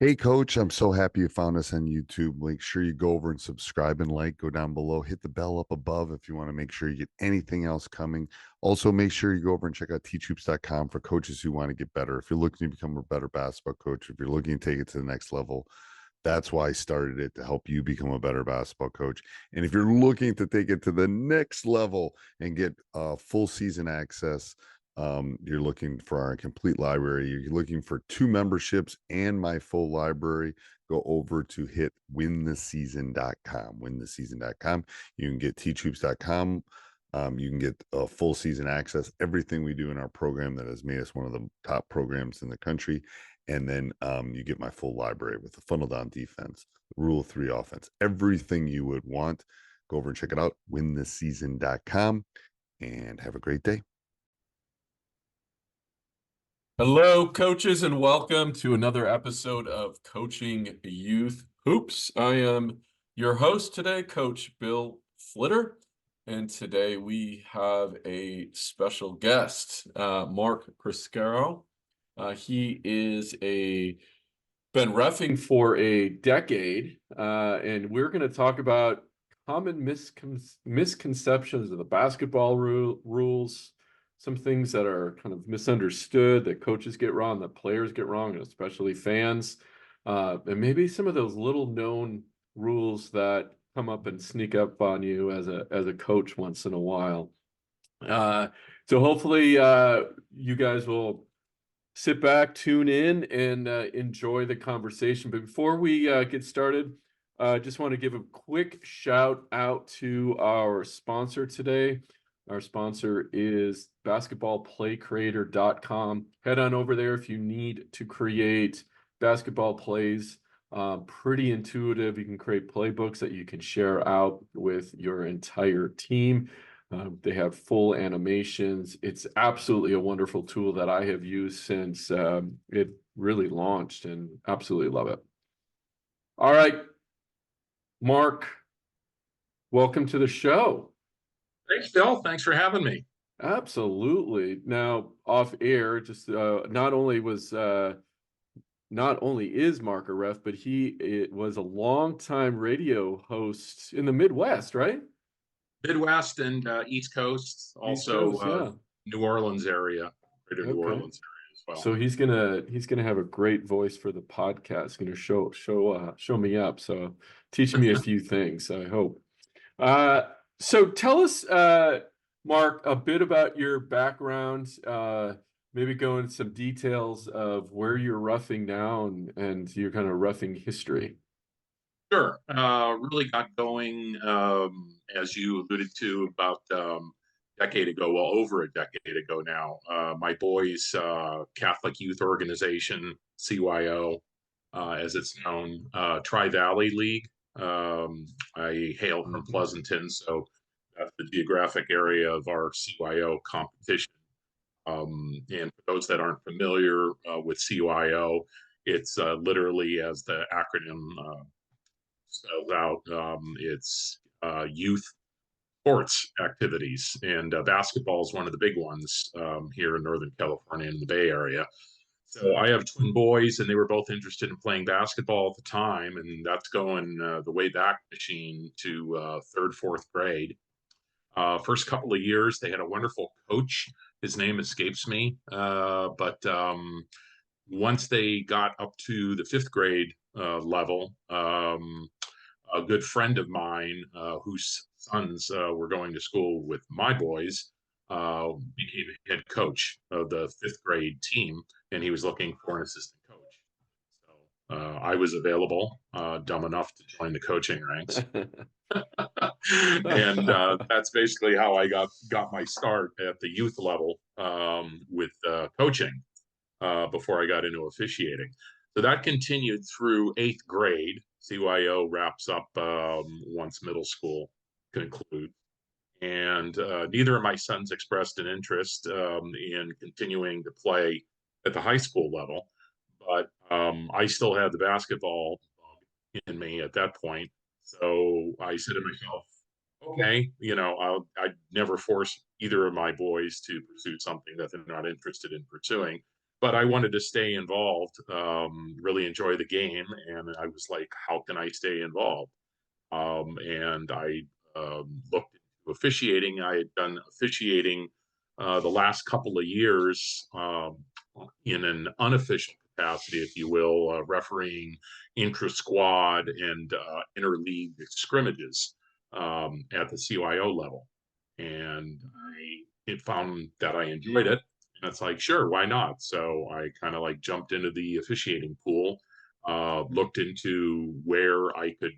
Hey, Coach, I'm so happy you found us on YouTube. Make sure you go over and subscribe and like, go down below, hit the bell up above if you want to make sure you get anything else coming. Also, make sure you go over and check out teachhoops.com for coaches who want to get better. If you're looking to become a better basketball coach, if you're looking to take it to the next level, that's why I started it to help you become a better basketball coach. And if you're looking to take it to the next level and get full season access, you're looking for our complete library. You're looking for two memberships and my full library. Go over to hit wintheseason.com. Wintheseason.com. You can get teachhoops.com. You can get full season access, everything we do in our program that has made us one of the top programs in the country. And then you get my full library with the funnel down defense, rule of three offense, everything you would want. Go over and check it out, wintheseason.com, and have a great day. Hello, coaches, and welcome to another episode of Coaching Youth Hoops. I am your host today, Coach Bill Flitter, and today we have a special guest, Mark Priscaro. He is been reffing for a decade, and we're going to talk about common misconceptions of the basketball rules, some things that are kind of misunderstood that coaches get wrong, that players get wrong, and especially fans, and maybe some of those little known rules that come up and sneak up on you as a coach once in a while. So hopefully you guys will sit back, tune in, and enjoy the conversation. But before we get started, I just want to give a quick shout out to our sponsor today. Our sponsor is basketballplaycreator.com. Head on over there if you need to create basketball plays. Pretty intuitive. You can create playbooks that you can share out with your entire team. They have full animations. It's absolutely a wonderful tool that I have used since it really launched, and absolutely love it. All right, Mark, welcome to the show. Thanks, Bill. Thanks for having me. Absolutely. Now, off air, just not only is Mark a ref, but he was a longtime radio host in the Midwest, right? Midwest and East Coast, also East Coast, yeah. New Orleans area, greater New Orleans area as well. So he's gonna have a great voice for the podcast. Gonna show me up. So teach me a few things, I hope. So tell us, Mark, a bit about your background. Maybe go into some details of where you're roughing now and your kind of roughing history. Sure. Really got going, as you alluded to, about decade ago, well, over a decade ago now. My boys' Catholic Youth Organization, CYO, as it's known, Tri-Valley League. I hail from Pleasanton, so that's the geographic area of our CYO competition. And for those that aren't familiar with CYO, it's literally, as the acronym spells out, it's youth sports activities, and basketball is one of the big ones here in Northern California in the Bay Area. So I have twin boys, and they were both interested in playing basketball at the time, and that's going the way back machine to third, fourth grade. First couple of years, they had a wonderful coach. His name escapes me, but once they got up to the fifth grade level, a good friend of mine whose sons were going to school with my boys became a head coach of the fifth grade team, and he was looking for an assistant coach. So I was available, dumb enough to join the coaching ranks. And that's basically how I got my start at the youth level with coaching before I got into officiating. So that continued through eighth grade. CYO wraps up once middle school concludes. And neither of my sons expressed an interest in continuing to play at the high school level. But I still had the basketball in me at that point. So I said to myself, okay, I'd never force either of my boys to pursue something that they're not interested in pursuing. but I wanted to stay involved, really enjoy the game. And I was like, how can I stay involved? And I looked into officiating. I had done officiating the last couple of years in an unofficial capacity, if you will, refereeing intra-squad and interleague scrimmages at the CYO level. And I found that I enjoyed it. And it's like, sure, why not? So I kind of like jumped into the officiating pool, looked into where I could,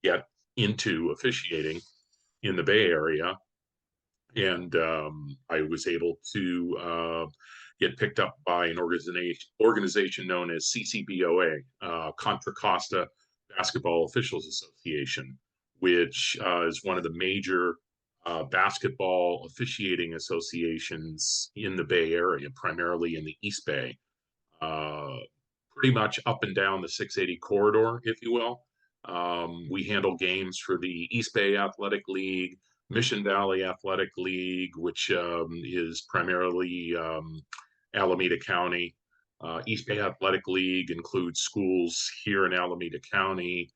get into officiating in the Bay Area, and I was able to get picked up by an organization known as CCBOA, Contra Costa Basketball Officials Association, which is one of the major basketball officiating associations in the Bay Area, primarily in the East Bay, uh, pretty much up and down the 680 corridor, if you will. We handle games for the East Bay Athletic League, Mission Valley Athletic League, which is primarily Alameda County. East Bay Athletic League includes schools here in Alameda County,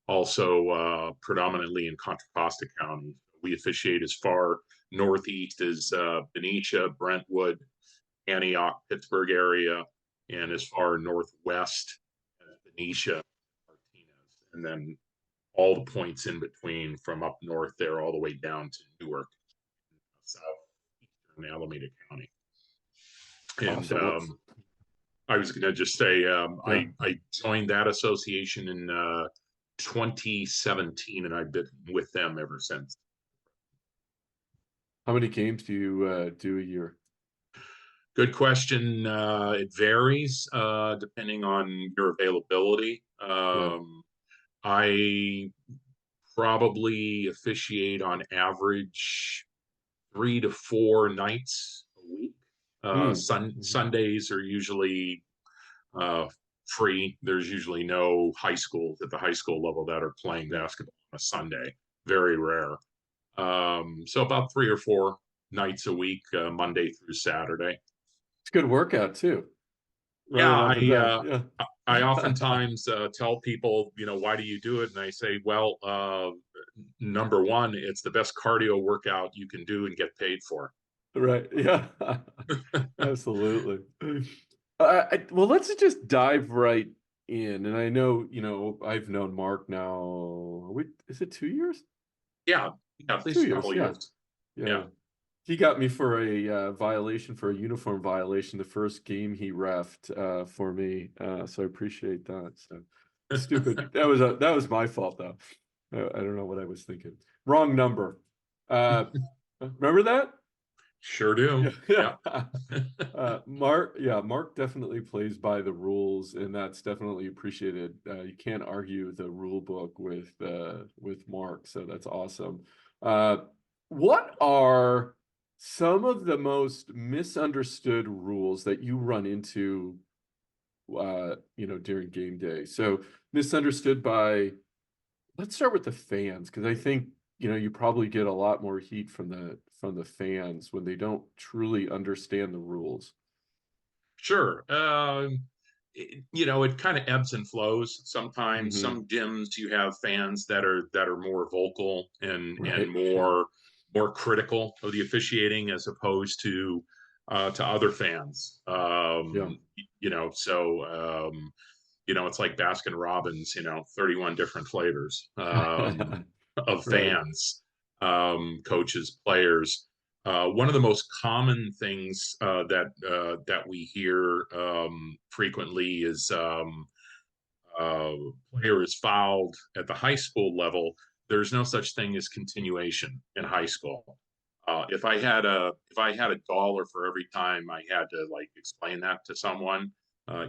also predominantly in Contra Costa County. We officiate as far northeast as Benicia, Brentwood, Antioch, Pittsburgh area, and as far northwest as Benicia, Martinez, and then all the points in between from up north there all the way down to Newark, southeastern Alameda County. And Awesome. I was going to just say Yeah. I joined that association in 2017, and I've been with them ever since. How many games do you do a year? Good question. It varies depending on your availability. I probably officiate on average 3 to 4 nights a week. Sundays are usually free. There's usually no high schools at the high school level that are playing basketball on a Sunday. Very rare. So about 3 or 4 nights a week, Monday through Saturday. It's a good workout too. Yeah, I oftentimes tell people, why do you do it? And I say, well, number one, it's the best cardio workout you can do and get paid for. Right. Yeah. Absolutely. Well, let's just dive right in. And I know, I've known Mark now. Is it 2 years? Yeah, at least 2 a years. couple years. Yeah. He got me for a violation, for a uniform violation, the first game he reffed for me. So I appreciate that. So stupid. That was my fault though. I don't know what I was thinking. Wrong number. Remember that? Sure do. Yeah. Mark definitely plays by the rules, and that's definitely appreciated. You can't argue the rule book with Mark, so that's awesome. What are some of the most misunderstood rules that you run into during game day? So misunderstood by, let's start with the fans, because I think you probably get a lot more heat from the fans when they don't truly understand the rules. Sure. It kind of ebbs and flows. Sometimes some gyms you have fans that are more vocal and more critical of the officiating as opposed to other fans. It's like Baskin Robbins, 31 different flavors of fans, coaches, players. One of the most common things that we hear frequently is player is fouled at the high school level. There's no such thing as continuation in high school. If I had $1 for every time I had to explain that to someone,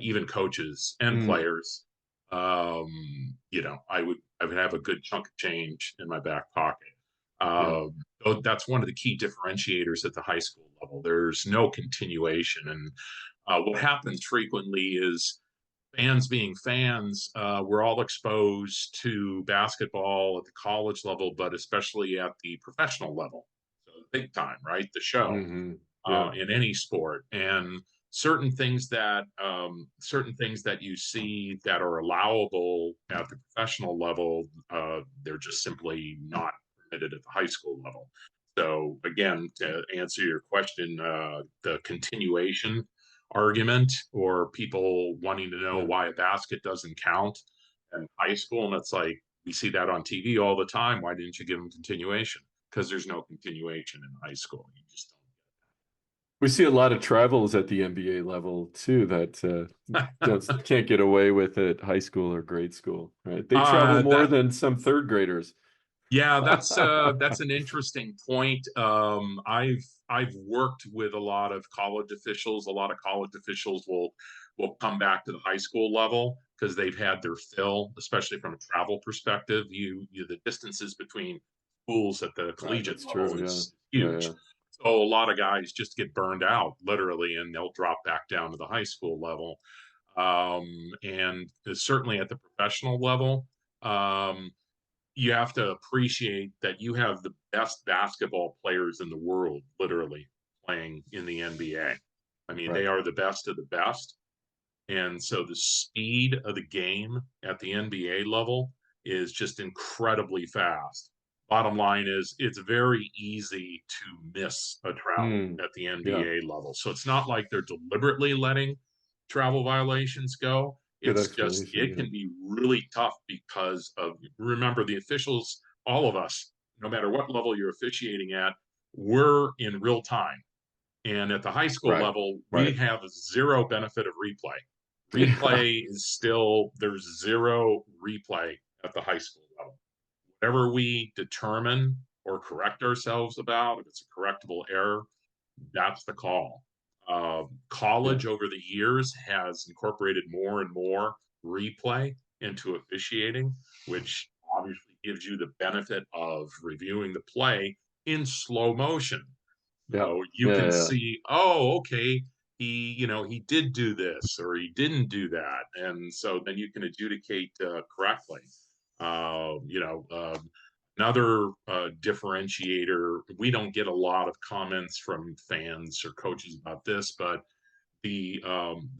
even coaches and players, I would have a good chunk of change in my back pocket. That's one of the key differentiators at the high school level. There's no continuation, and what happens frequently is fans being fans, we're all exposed to basketball at the college level, but especially at the professional level. So big time, right? The show in any sport. And certain things that you see that are allowable at the professional level, they're just simply not permitted at the high school level. So again, to answer your question, the continuation argument, or people wanting to know why a basket doesn't count in high school, and it's like, we see that on TV all the time. Why didn't you give them continuation? Because there's no continuation in high school. You just don't. We see a lot of travels at the NBA level too that can't get away with it high school or grade school, right? They travel more than some third graders. Yeah, that's an interesting point. I've worked with a lot of college officials. A lot of college officials will come back to the high school level because they've had their fill, especially from a travel perspective. The distances between schools at the collegiate level is huge. So a lot of guys just get burned out, literally, and they'll drop back down to the high school level. And certainly at the professional level, you have to appreciate that you have the best basketball players in the world, literally, playing in the NBA. I mean, they are the best of the best. And so the speed of the game at the NBA level is just incredibly fast. Bottom line is, it's very easy to miss a travel at the NBA level. So it's not like they're deliberately letting travel violations go. It's just, it can be really tough because of, remember, the officials, all of us, no matter what level you're officiating at, we're in real time. And at the high school level, we have zero benefit of replay. Replay is still, there's zero replay at the high school level. Whatever we determine or correct ourselves about, if it's a correctable error, that's the call. College over the years has incorporated more and more replay into officiating, which obviously gives you the benefit of reviewing the play in slow motion. So you can see, oh, okay, he did do this or he didn't do that, and so then you can adjudicate correctly. Another differentiator, we don't get a lot of comments from fans or coaches about this, but the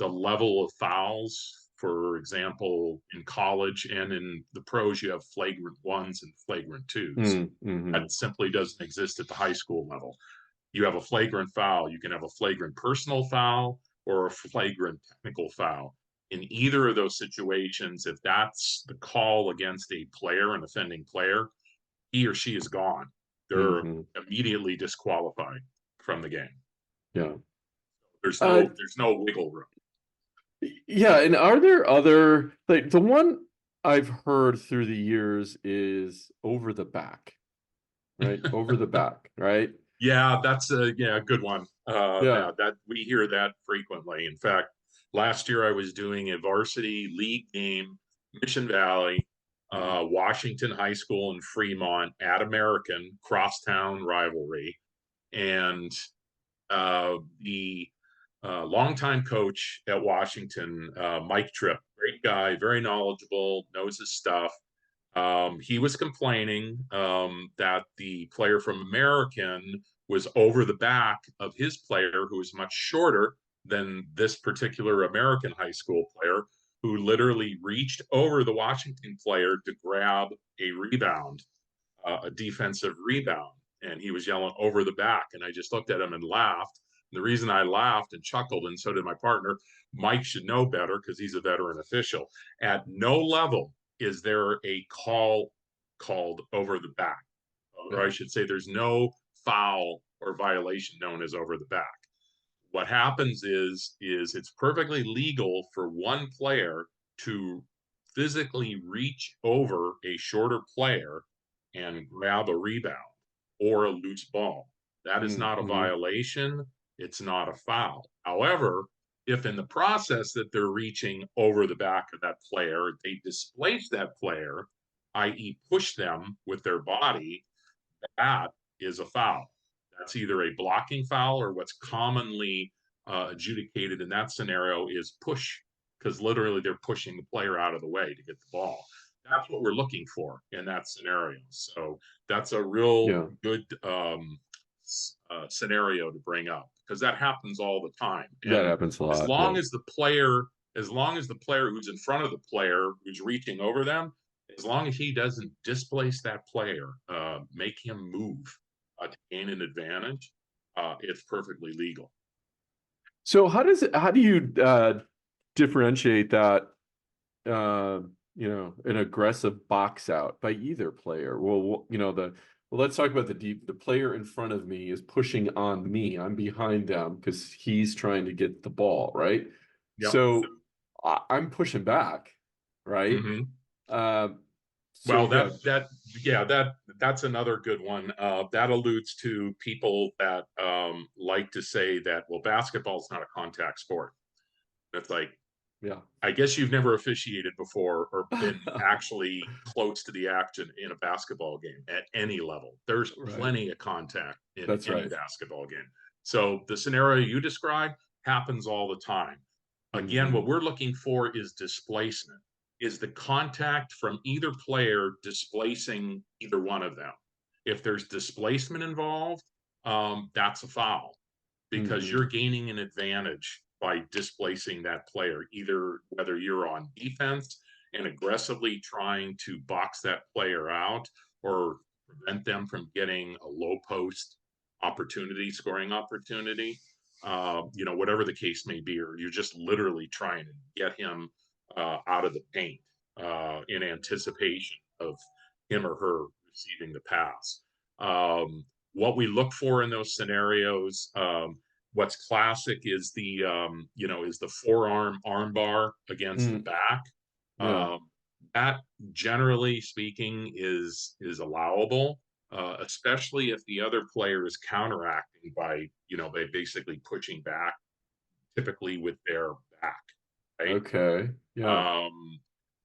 level of fouls, for example, in college and in the pros, you have flagrant ones and flagrant twos. That simply doesn't exist at the high school level. You have a flagrant foul, you can have a flagrant personal foul or a flagrant technical foul. In either of those situations, if that's the call against a player, an offending player, he or she is gone. They're immediately disqualified from the game. Yeah. There's no wiggle room. Yeah, and are there other, like, the one I've heard through the years is over the back, right? Over the back, right? Yeah, that's a good one. That we hear that frequently. In fact, last year I was doing a varsity league game, Mission Valley, Washington High School in Fremont at American, crosstown rivalry. And the longtime coach at Washington, Mike Tripp, great guy, very knowledgeable, knows his stuff. He was complaining that the player from American was over the back of his player, who was much shorter than this particular American high school player, who literally reached over the Washington player to grab a rebound, a defensive rebound. And he was yelling over the back. And I just looked at him and laughed. And the reason I laughed and chuckled, and so did my partner, Mike should know better because he's a veteran official. At no level is there a call called over the back. Or I should say there's no foul or violation known as over the back. What happens is it's perfectly legal for one player to physically reach over a shorter player and grab a rebound or a loose ball. That is not a violation. It's not a foul. However, if in the process that they're reaching over the back of that player, they displace that player, i.e. push them with their body, that is a foul. That's either a blocking foul, or what's commonly adjudicated in that scenario is push, because literally they're pushing the player out of the way to get the ball. That's what we're looking for in that scenario. So that's a real good scenario to bring up, because that happens all the time. That And happens a as lot. long Yeah. as the player, as long as the player who's in front of the player who's reaching over them, as long as he doesn't displace that player, make him move to gain an advantage, it's perfectly legal. So how do you differentiate that an aggressive box out by either player? Well, let's talk about the player in front of me is pushing on me. I'm behind them because he's trying to get the ball, right? Yep. So I'm pushing back, right? Mm-hmm. So Well, yeah. that's another good one. That alludes to people that like to say that, well, basketball is not a contact sport. It's like, Yeah. I guess you've never officiated before or been actually close to the action in a basketball game at any level. There's Right. plenty of contact in That's any right. basketball game. So the scenario you described happens all the time. Again, what we're looking for is displacement. Is the contact from either player displacing either one of them? If there's displacement involved, that's a foul, because you're gaining an advantage by displacing that player, either whether you're on defense and aggressively trying to box that player out or prevent them from getting a low post opportunity, scoring opportunity, whatever the case may be, or you're just literally trying to get him out of the paint in anticipation of him or her receiving the pass. What we look for in those scenarios, what's classic is the forearm arm bar against the back. Yeah. That, generally speaking, is allowable, especially if the other player is counteracting by basically pushing back, typically with their back, right? Okay. Yeah.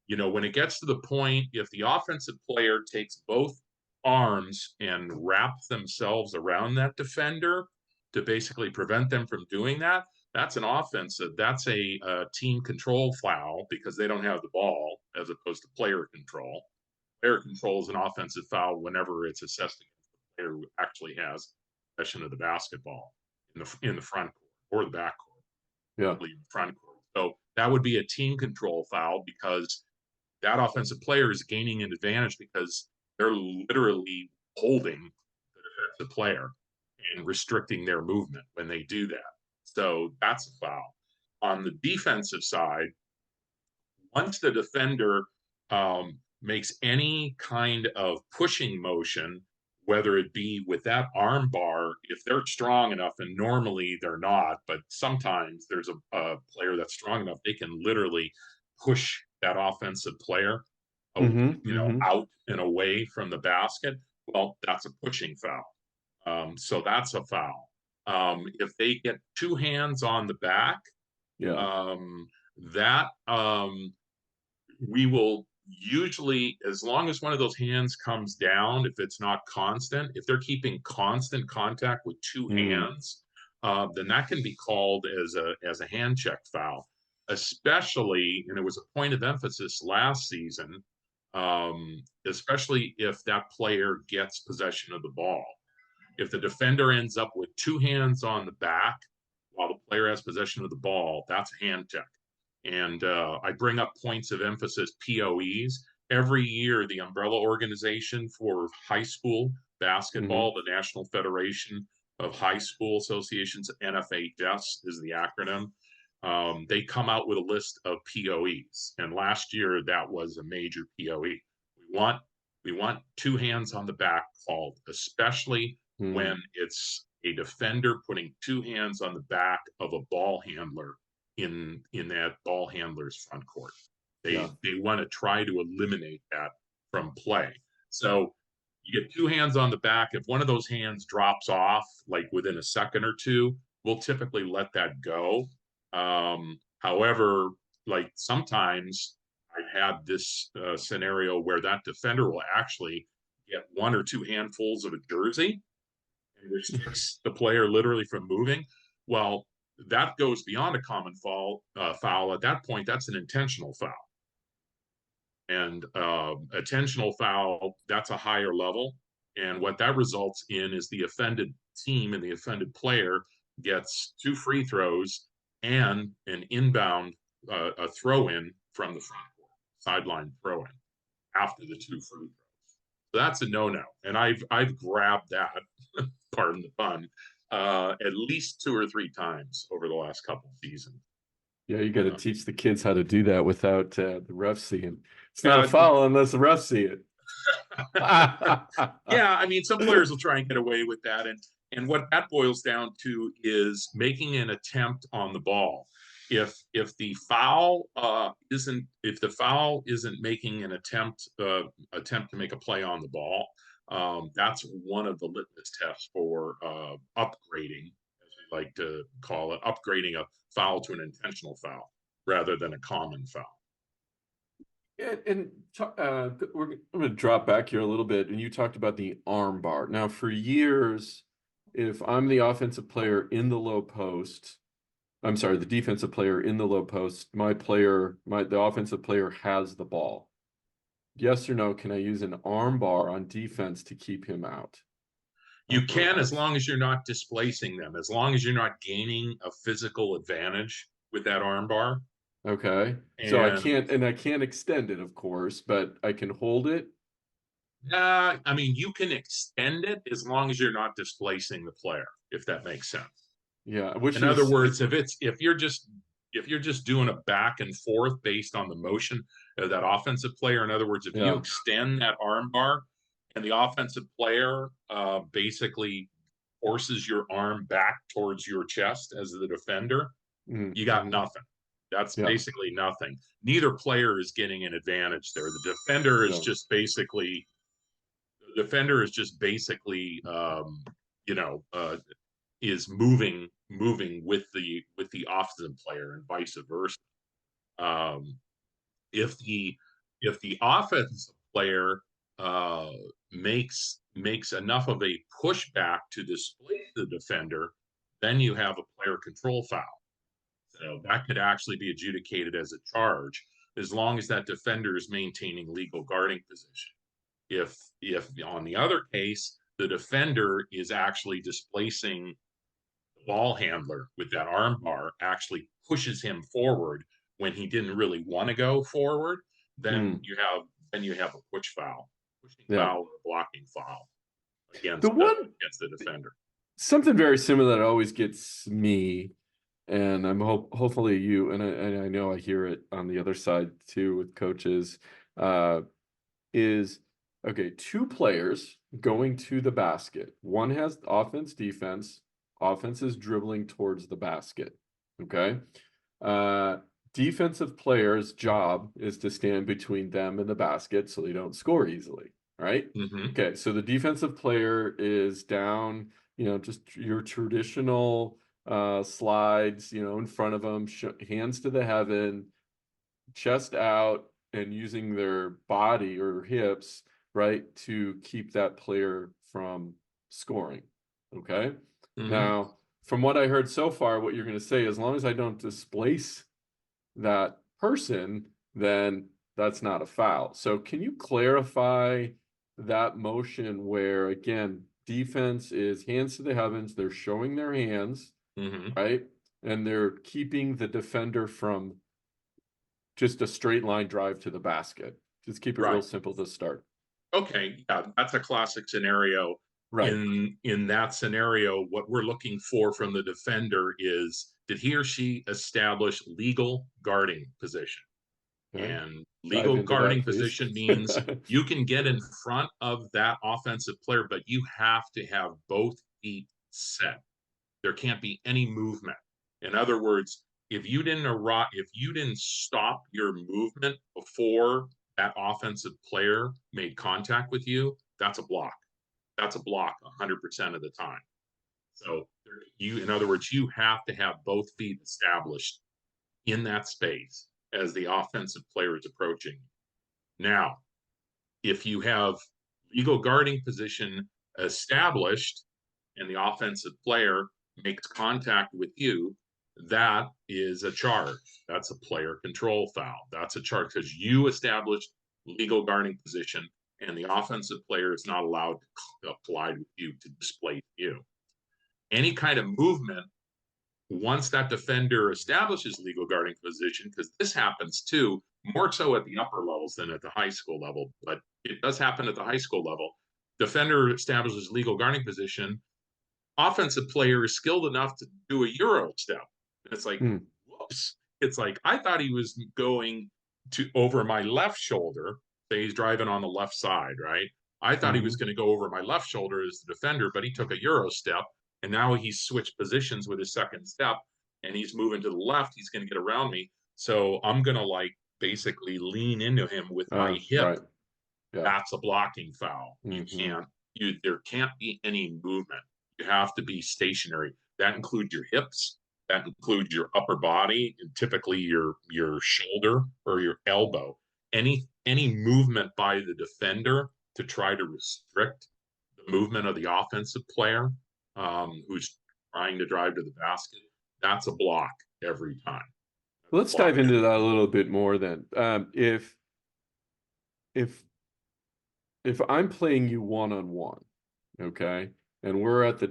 When it gets to the point, if the offensive player takes both arms and wraps themselves around that defender to basically prevent them from doing that, that's an offensive. That's a team control foul because they don't have the ball, as opposed to player control. Player control is an offensive foul whenever it's assessed against the player who actually has possession of the basketball in the front court or the back court. Yeah. In the front court. So that would be a team control foul, because that offensive player is gaining an advantage because they're literally holding the player and restricting their movement when they do that. So that's a foul. On the defensive side, once the defender makes any kind of pushing motion, whether it be with that arm bar, if they're strong enough, and normally they're not, but sometimes there's a player that's strong enough, they can literally push that offensive player out and away from the basket. Well, that's a pushing foul. So that's a foul. If they get two hands on the back, Yeah. that we will usually, as long as one of those hands comes down, if it's not constant, if they're keeping constant contact with two hands, then that can be called as a hand check foul. Especially, and it was a point of emphasis last season, especially if that player gets possession of the ball. If the defender ends up with two hands on the back while the player has possession of the ball, that's a hand check. And I bring up points of emphasis, POEs. Every year, the umbrella organization for high school basketball, the National Federation of High School Associations, NFHS is the acronym. They come out with a list of POEs. And last year, that was a major POE. We want two hands on the back called, especially when it's a defender putting two hands on the back of a ball handler in that ball handler's front court. They want to try to eliminate that from play. So you get two hands on the back. If one of those hands drops off, like within a second or two, we'll typically let that go. However, like sometimes I've had this scenario where that defender will actually get one or two handfuls of a jersey and restricts the player literally from moving. Well, that goes beyond a common foul. At that point, that's an intentional foul. And intentional foul, that's a higher level. And what that results in is the offended team and the offended player gets 2 free throws and an inbound a throw in from the front court, sideline throw in after the 2 free throws. So that's a no-no. And I've grabbed that, pardon the pun, at least 2 or 3 times over the last couple of seasons. Yeah, you got to teach the kids how to do that without the ref seeing. It's not a foul unless the ref see it. Yeah, I mean, some players will try and get away with that, and what that boils down to is making an attempt on the ball. If the foul isn't making an attempt to make a play on the ball, that's one of the litmus tests for upgrading, as we like to call it, upgrading a foul to an intentional foul rather than a common foul. And I'm going to drop back here a little bit, and you talked about the arm bar. Now, for years, if I'm the offensive player in the low post, I'm sorry, the defensive player in the low post, the offensive player has the ball. Yes or no, can I use an arm bar on defense to keep him out? You can, as long as you're not displacing them, as long as you're not gaining a physical advantage with that arm bar. Okay. So I can't extend it, of course, but I can hold it. I mean, you can extend it as long as you're not displacing the player, if that makes sense. Yeah. In other words, if you're just doing a back and forth based on the motion of that offensive player, in other words, if you extend that arm bar and the offensive player basically forces your arm back towards your chest as the defender, you got nothing. That's basically nothing. Neither player is getting an advantage there. The defender is just basically, is moving with the offensive player and vice versa. If the offensive player makes enough of a pushback to displace the defender, then you have a player control foul. So that could actually be adjudicated as a charge as long as that defender is maintaining legal guarding position. If on the other case, the defender is actually displacing the ball handler with that arm bar, actually pushes him forward when he didn't really want to go forward, then you have a push foul, foul, or blocking foul against the defender. Something very similar that always gets me, and I'm hopefully you, and I know I hear it on the other side too with coaches, is, okay, 2 players going to the basket. One has offense, defense. Offense is dribbling towards the basket. Okay. Defensive player's job is to stand between them and the basket so they don't score easily. Right. Okay. So the defensive player is down, just your traditional slides, in front of them, hands to the heaven, chest out, and using their body or hips, right, to keep that player from scoring. Okay. Now, from what I heard so far, what you're going to say, as long as I don't displace that person, then that's not a foul. So can you clarify that motion where, again, defense is hands to the heavens, they're showing their hands, right? And they're keeping the defender from just a straight line drive to the basket. Just keep it real simple to start. Okay, yeah, that's a classic scenario. Right. In that scenario, what we're looking for from the defender is, did he or she establish legal guarding position? Okay. And legal guarding position means you can get in front of that offensive player, but you have to have both feet set. There can't be any movement. In other words, if you didn't stop your movement before that offensive player made contact with you, that's a block. That's a block 100% of the time. So in other words, you have to have both feet established in that space as the offensive player is approaching. Now, if you have legal guarding position established and the offensive player makes contact with you, that is a charge. That's a player control foul. That's a charge because you established legal guarding position and the offensive player is not allowed to collide with you to displace you. Any kind of movement, once that defender establishes legal guarding position, because this happens too, more so at the upper levels than at the high school level, but it does happen at the high school level. Defender establishes legal guarding position. Offensive player is skilled enough to do a Euro step. And it's like, whoops. It's like, I thought he was going to over my left shoulder. Say he's driving on the left side, right? I thought he was going to go over my left shoulder as the defender, but he took a Euro step. And now he's switched positions with his second step and he's moving to the left. He's going to get around me. So I'm going to like basically lean into him with my hip. Right. Yeah. That's a blocking foul. There can't be any movement. You have to be stationary. That includes your hips. That includes your upper body, and typically your shoulder or your elbow. Any movement by the defender to try to restrict the movement of the offensive player who's trying to drive to the basket, that's a block every time. Let's dive into that a little bit more then. If I'm playing you one-on-one, okay, and we're at the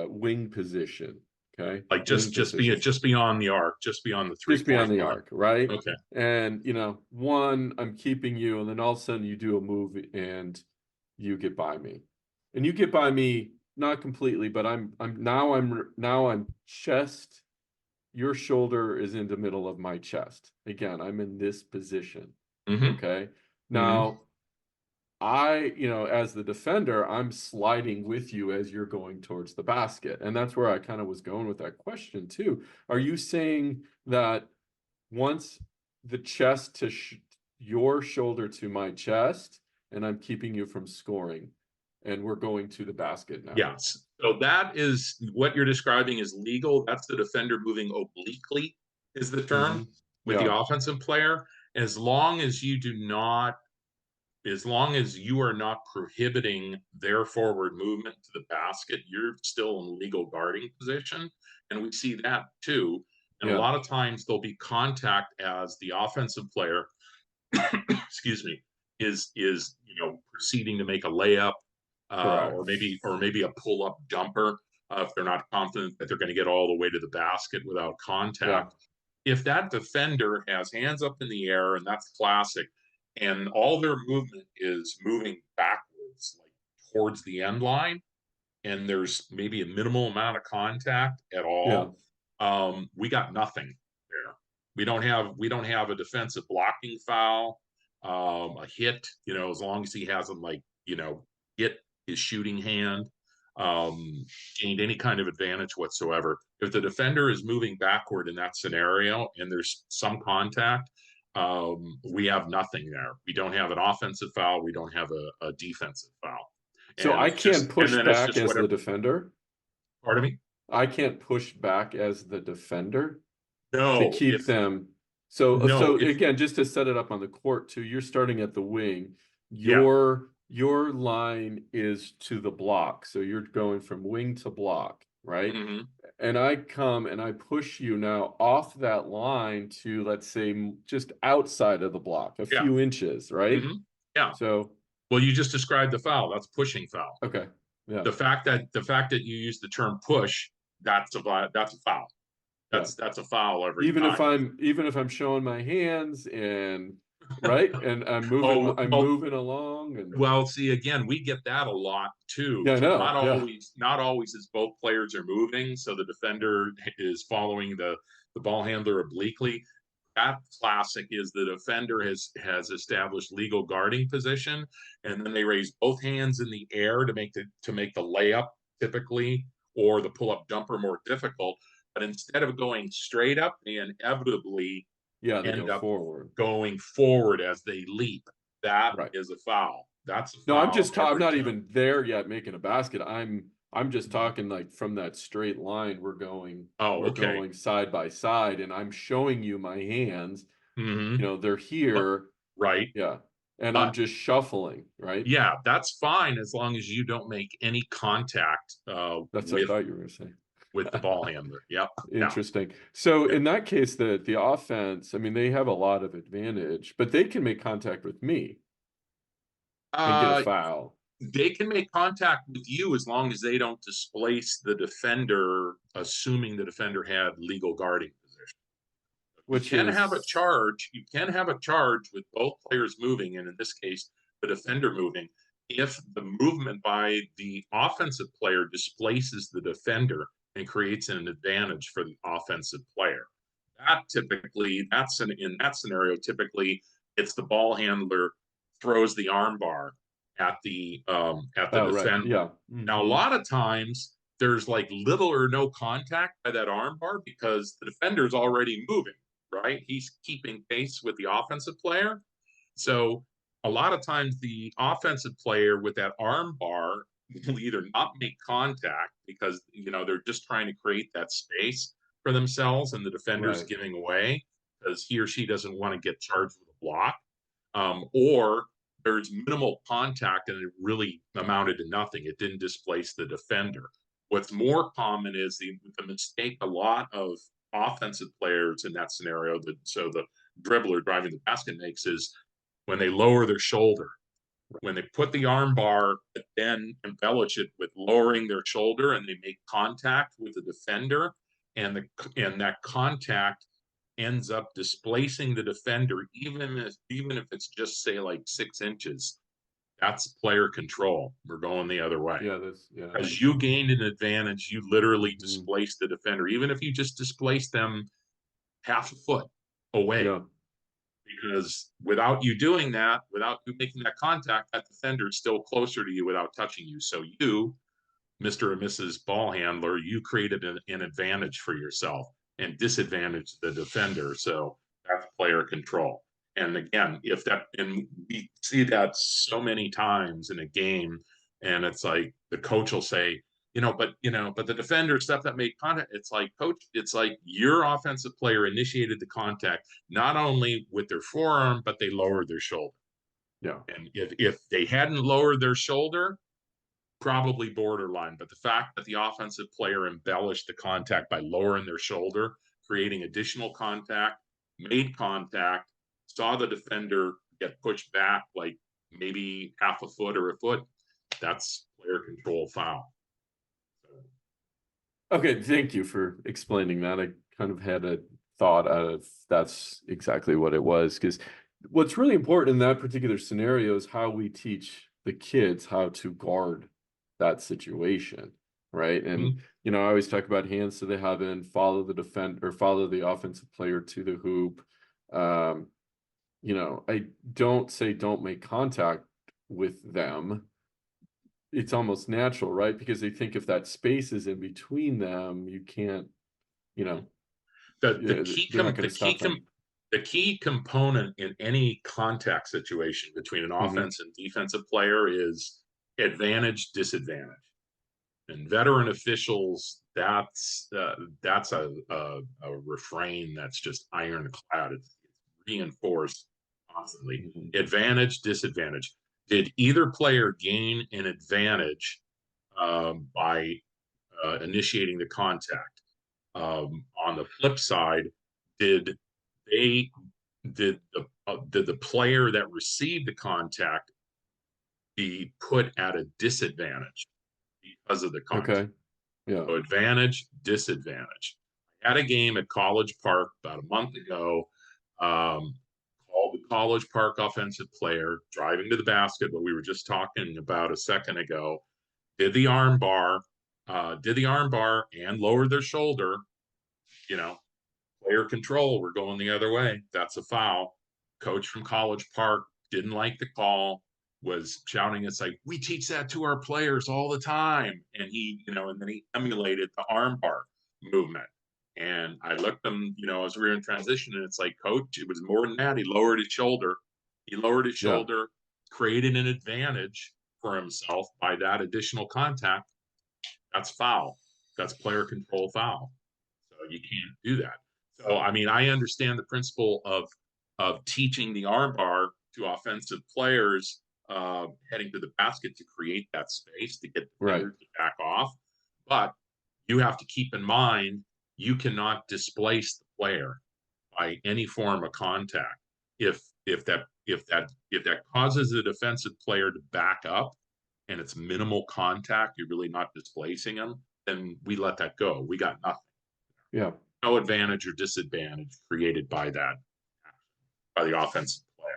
wing position, okay, like just beyond the arc, just beyond the just beyond the arc, right? Okay. And I'm keeping you, and then all of a sudden you do a move and you get by me, and you get by me not completely, but I'm chest. Your shoulder is in the middle of my chest. Again, I'm in this position. Okay. Now, as the defender, I'm sliding with you as you're going towards the basket. And that's where I kind of was going with that question too. Are you saying that once the chest to your shoulder to my chest, and I'm keeping you from scoring, and we're going to the basket now? Yes. So that is what you're describing is legal. That's the defender moving obliquely is the term with the offensive player. As long as you are not prohibiting their forward movement to the basket, you're still in legal guarding position. And we see that too. And a lot of times there'll be contact as the offensive player, excuse me, is proceeding to make a layup, or maybe a pull-up jumper if they're not confident that they're going to get all the way to the basket without contact. If that defender has hands up in the air, and that's classic, and all their movement is moving backwards, like towards the end line, and there's maybe a minimal amount of contact at all, we got nothing there. We don't have a defensive blocking foul, a hit, as long as he hasn't hit his shooting hand, gained any kind of advantage whatsoever. If the defender is moving backward in that scenario and there's some contact, we have nothing there. We don't have an offensive foul. We don't have a defensive foul. So I can't push back as the defender? Pardon me? I can't push back as the defender to keep them. So again, just to set it up on the court too, you're starting at the wing. Your line is to the block. So you're going from wing to block, right? And I come and I push you now off that line to, let's say, just outside of the block, a few inches, right? Yeah. So, well, you just described the foul. That's pushing foul. Okay. Yeah. The fact that you use the term push, that's a foul. That's a foul every time. Even if I'm showing my hands and right, and I'm moving along. And well, see, again, we get that a lot too. Yeah, no, not always as both players are moving, so the defender is following the ball handler obliquely. That classic is the defender has established legal guarding position, and then they raise both hands in the air to make the layup typically, or the pull-up jumper more difficult. But instead of going straight up, they inevitably end up going forward as they leap. That is a foul. That's a foul. No, I'm not even there yet making a basket. I'm just talking like from that straight line. We're going side by side, and I'm showing you my hands. They're here. Right. Yeah. And I'm just shuffling, right? Yeah, that's fine as long as you don't make any contact. That's what I thought you were going to say. with the ball handler. Yep. Yeah. Interesting. So Yeah. in that case, the offense, I mean, they have a lot of advantage, but they can make contact with me and get a Uh, foul. they can make contact with you as long as they don't displace the defender, assuming the defender had legal guarding position. You Which can have a is charge. You can have a charge with both players moving, and in this case, the defender moving, if the movement by the offensive player displaces the defender and creates an advantage for the offensive player. In that scenario, typically it's the ball handler throws the arm bar at the oh right. defender. Yeah. Now, a Hmm. lot of times there's like little or no contact by that arm bar because the defender's already moving, right? He's keeping pace with the offensive player. So a lot of times the offensive player with that arm bar will either not make contact because they're just trying to create that space for themselves and the defender's Right. giving away because he or she doesn't want to get charged with a block, or there's minimal contact and it really amounted to nothing. It didn't displace the defender. What's more common is the mistake a lot of offensive players in that scenario, so the dribbler driving the basket makes, is when they lower their shoulder. When they put the arm bar, but then embellish it with lowering their shoulder and they make contact with the defender, and that contact ends up displacing the defender, even if it's just say like 6 inches. That's player control. We're going the other way. Yeah, that's yeah, As that's you gained an advantage, you literally mhm. displaced the defender, even if you just displaced them half a foot away. Yeah. Because without you doing that, without you making that contact, that defender is still closer to you without touching you. So you, Mr. and Mrs. Ball Handler, you created an advantage for yourself and disadvantaged the defender. So that's player control. And again, and we see that so many times in a game, and it's like the coach will say, but the defender stuff that made contact. It's like, coach, it's like your offensive player initiated the contact not only with their forearm, but they lowered their shoulder. Yeah. And if they hadn't lowered their shoulder, probably borderline. But the fact that the offensive player embellished the contact by lowering their shoulder, creating additional contact, made contact, saw the defender get pushed back like maybe half a foot or a foot, that's player control foul. Okay, thank you for explaining that. I kind of had a thought out of that's exactly what it was. Because what's really important in that particular scenario is how we teach the kids how to guard that situation, right? And Mhm. I always talk about hands to the heaven, follow the defend or follow the offensive player to the hoop. Um, I don't say don't make contact with them. It's almost natural, right? Because they think if that space is in between them, you can't, you know, they're not going to stop them. The key component in any contact situation between an Hmm. offense and defensive player is advantage, disadvantage. And veteran officials, that's a refrain that's just ironclad. It's reinforced constantly. Hmm. Advantage, disadvantage. Did either player gain an advantage by initiating the contact? On the flip side, did they did the player that received the contact be put at a disadvantage because of the contact? Okay. Yeah. So advantage, disadvantage. I had a game at College Park about a month ago. Called the College Park offensive player driving to the basket, what we were just talking about a second ago. Did the arm bar, and lowered their shoulder. You know, player control. We're going the other way. That's a foul. Coach from College Park didn't like the call, was shouting, it's like, we teach that to our players all the time. And and then he emulated the armbar movement. And I looked him, as we were in transition, and it's like, coach, it was more than that. He lowered his shoulder. He lowered his Yeah. shoulder, created an advantage for himself by that additional contact. That's foul. That's player control foul. So you can't do that. So, I mean, I understand the principle of teaching the armbar to offensive players heading to the basket to create that space to get Right. defenders to back off. But you have to keep in mind you cannot displace the player by any form of contact. If that causes the defensive player to back up and it's minimal contact, you're really not displacing them, then we let that go. We got nothing. Yeah. No advantage or disadvantage created by that, by the offensive player.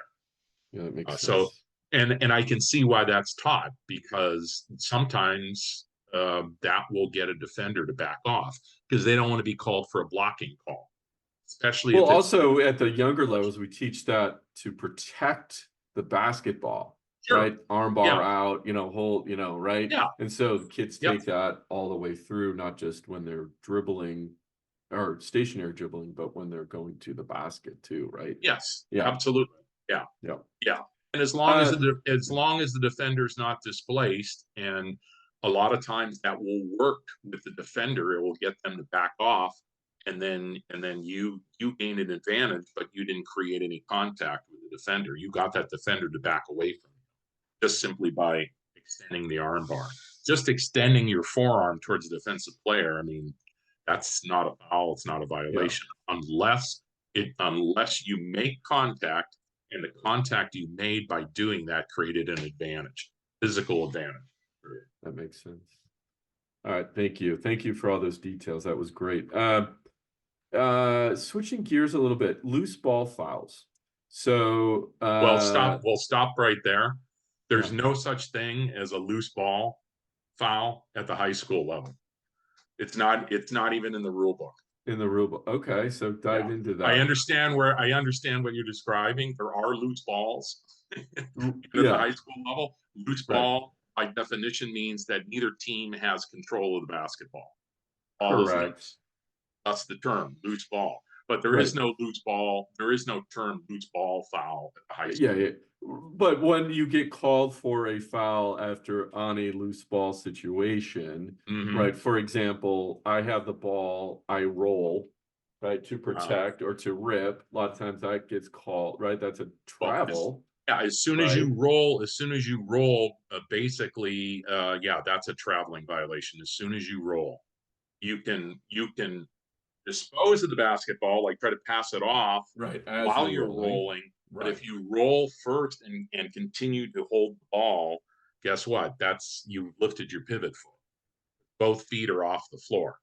Yeah, that makes sense. So, and I can see why that's taught, because sometimes that will get a defender to back off because they don't want to be called for a blocking call, especially Well, if it's also at the younger levels, we teach that to protect the basketball, Sure. right? Arm bar Yeah. out, hold, right? Yeah. And so the kids Yep. take that all the way through, not just when they're dribbling or stationary dribbling, but when they're going to the basket too, right? Yes. Yeah. Absolutely. Yeah. Yeah. Yeah. And as long as the defender's not displaced, and a lot of times that will work with the defender, it will get them to back off, and then you gain an advantage, but you didn't create any contact with the defender. You got that defender to back away from you just simply by extending the arm bar. Just extending your forearm towards the defensive player, I mean, that's not a foul, it's not a violation, unless you make contact, and the contact you made by doing that created an advantage, physical advantage. That makes sense. All right, thank you. Thank you for all those details. That was great. Switching gears a little bit, loose ball fouls. So We'll stop right there. There's no such thing as a loose ball foul at the high school level. It's not even in the rule book. In the rule book. Okay, so dive into that. I understand what you're describing. There are loose balls at the high school level. Loose ball, by definition, means that neither team has control of the basketball. All is loose. That's the term, loose ball. But there is no loose ball. There is no term loose ball foul at the high school. Yeah. But when you get called for a foul on a loose ball situation, right? For example, I have the ball, I roll, right, to protect or to rip. A lot of times that gets called, right? That's a travel. As soon as you roll, basically, that's a traveling violation. As soon as you roll, you can dispose of the basketball, like try to pass it off while you're rolling. But if you roll first and continue to hold the ball, guess what? You've lifted your pivot foot. Both feet are off the floor.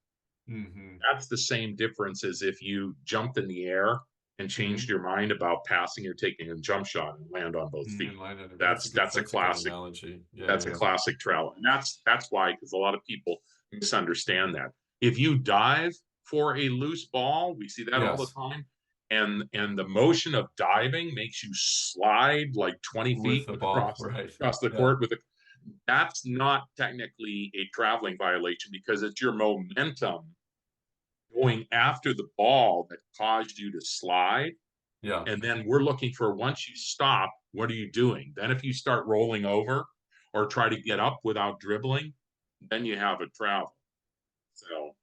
That's the same difference as if you jumped in the air and changed your mind about passing or taking a jump shot and land on both feet. That's a classic analogy. That's a classic travel. And that's why, because a lot of people misunderstand that. If you dive for a loose ball, we see that all the time. And the motion of diving makes you slide like 20 feet across the court with that's not technically a traveling violation, because it's your momentum going after the ball that caused you to slide. And then we're looking for, once you stop, what are you doing? Then if you start rolling over or try to get up without dribbling, then you have a travel. So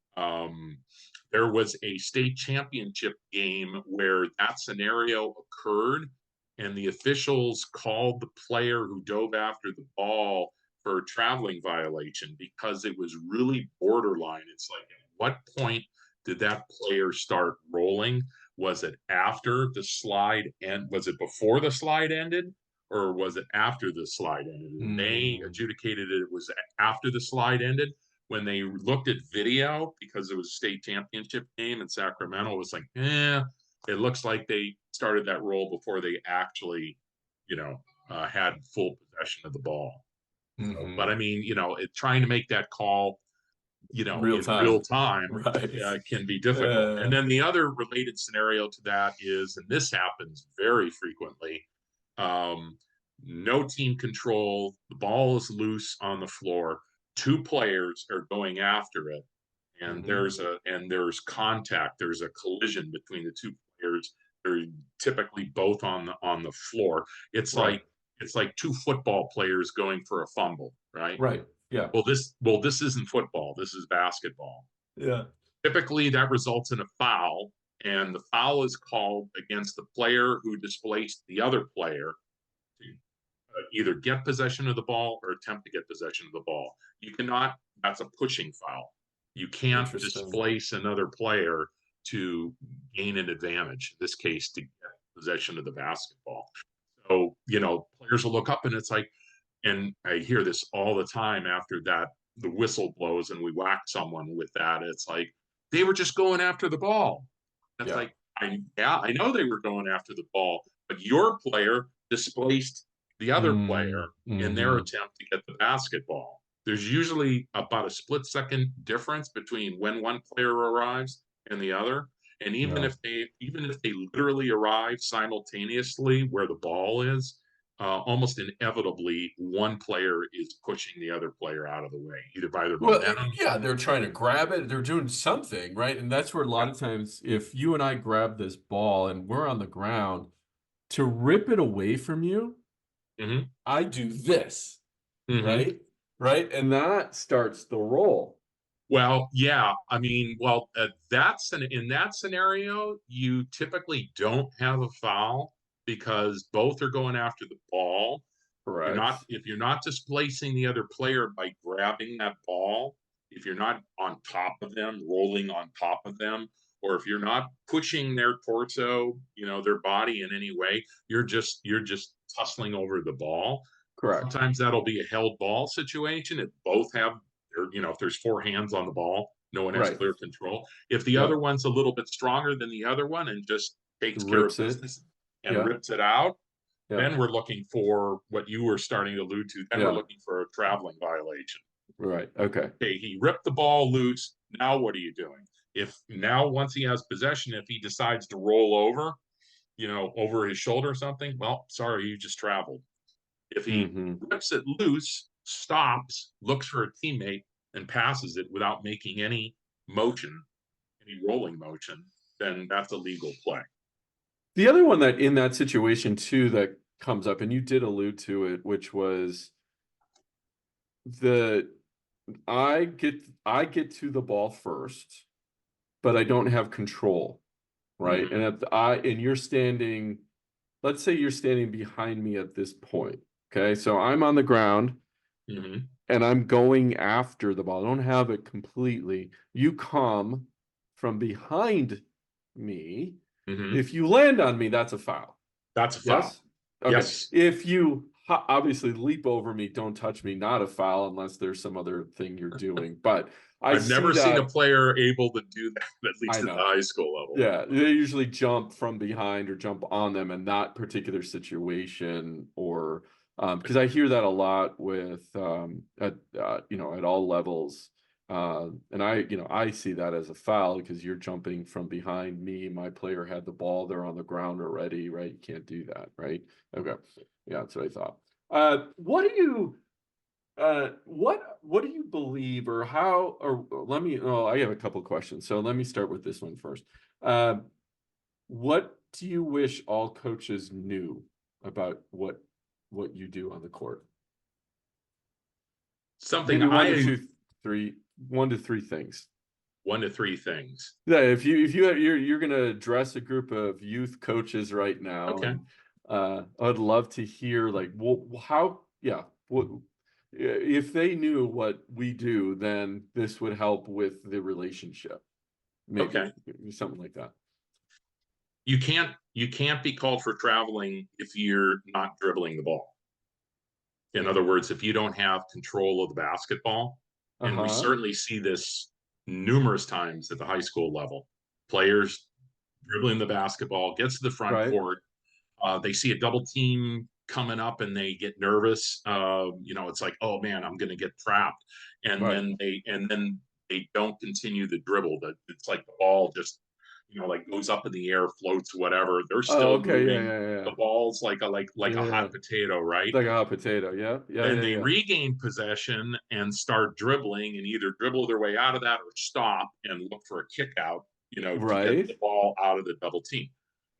there was a state championship game where that scenario occurred, and the officials called the player who dove after the ball for a traveling violation because it was really borderline. It's like, at what point did that player start rolling? Was it after the slide was it before the slide ended, or was it after the slide ended? And they adjudicated it was after the slide ended. When they looked at video, because it was a state championship game in Sacramento, it was like, it looks like they started that roll before they actually, had full possession of the ball. So, but I mean, trying to make that call, real time can be difficult. And then the other related scenario to that is, and this happens very frequently, no team control, the ball is loose on the floor. Two players are going after it, and there's contact. There's a collision between the two players. They're typically both on the floor. It's like two football players going for a fumble, right? Yeah. Well, this isn't football. This is basketball. Yeah. Typically, that results in a foul, and the foul is called against the player who displaced the other player to either get possession of the ball or attempt to get possession of the ball. You cannot. That's a pushing foul. You can't Interesting. displace another player to gain an advantage, in this case, to get possession of the basketball. So, players will look up and it's like, and I hear this all the time after that, the whistle blows and we whack someone with that. It's like, they were just going after the ball. That's Yeah. like, I know they were going after the ball, but your player displaced the other player in their Mm-hmm. attempt to get the basketball. There's usually about a split second difference between when one player arrives and the other. And Yeah. even if they literally arrive simultaneously where the ball is, almost inevitably one player is pushing the other player out of the way, either by their Well, momentum. yeah, they're trying to grab it. They're doing something, right? And that's where a lot Yeah. of times, if you and I grab this ball and we're on the ground, to rip it away from you, Hmm. I do this, Hmm. right? Right? And that starts the roll. Well, yeah. I mean, well, in that scenario, you typically don't have a foul because both are going after the ball. Correct. If you're not displacing the other player by grabbing that ball, if you're not on top of them, rolling on top of them, or if you're not pushing their torso, their body in any way, you're just tussling over the ball. Correct. Sometimes that'll be a held ball situation. If both have if there's four hands on the ball, no one has Right. clear control. If the other Yep. one's a little bit stronger than the other one and just takes care of Rips it. business and Yeah. rips it out, Yeah. then we're looking for what you were starting to allude to. Then we're Yeah. looking for a traveling violation. Right. Okay. Okay, he ripped the ball loose. Now what are you doing? If now once he has possession, if he decides to roll over, over his shoulder or something, well, sorry, you just traveled. If he Mm-hmm. rips it loose, stops, looks for a teammate, and passes it without making any motion, any rolling motion, then that's a legal play. The other one that in that situation too that comes up, and you did allude to it, which was the I get to the ball first, but I don't have control, right? Mm-hmm. And you're standing, let's say you're standing behind me at this point. Okay, so I'm on the ground Mm-hmm. and I'm going after the ball. I don't have it completely. You come from behind me. Mm-hmm. If you land on me, that's a foul. That's a foul. Yes? Okay. Yes. If you obviously leap over me, don't touch me, not a foul unless there's some other thing you're doing. But I I've see never seen a that. player able to do that, at I least at the know. high school level. Yeah, they usually jump from behind or jump on them in that particular situation, or because I hear that a lot with at all levels, and I see that as a foul because you're jumping from behind me. My player had the ball; they're on the ground already, right? You can't do that, right? Okay, yeah, that's what I thought. What do you? What do you believe, or how, or let me, oh, I have a couple questions. So let me start with this one first. Uh, what do you wish all coaches knew about what you do on the court? Something Maybe I 1 to 3 things. 1 to 3 things. Yeah, if you're gonna address a group of youth coaches right now, Okay. and I'd love to hear like how, yeah, what if they knew what we do, then this would help with the relationship. Okay. Maybe something like that. You can't be called for traveling if you're not dribbling the ball. In other words, if you don't have control of the basketball, and we Uh-huh. certainly see this numerous times at the high school level, players dribbling the basketball, gets to the front Right. court, they see a double team coming up and they get nervous. It's like, oh man, I'm going to get trapped, and Right. then they don't continue the dribble. That it's like the ball just like goes up in the air, floats, whatever. They're Oh, still okay. Yeah, moving. yeah, The yeah. ball's like a Yeah. hot potato, right? Like a hot potato. Yeah. Yeah, Then yeah, they yeah. regain possession and start dribbling and either dribble their way out of that or stop and look for a kick out, to get Right. the ball out of the double team.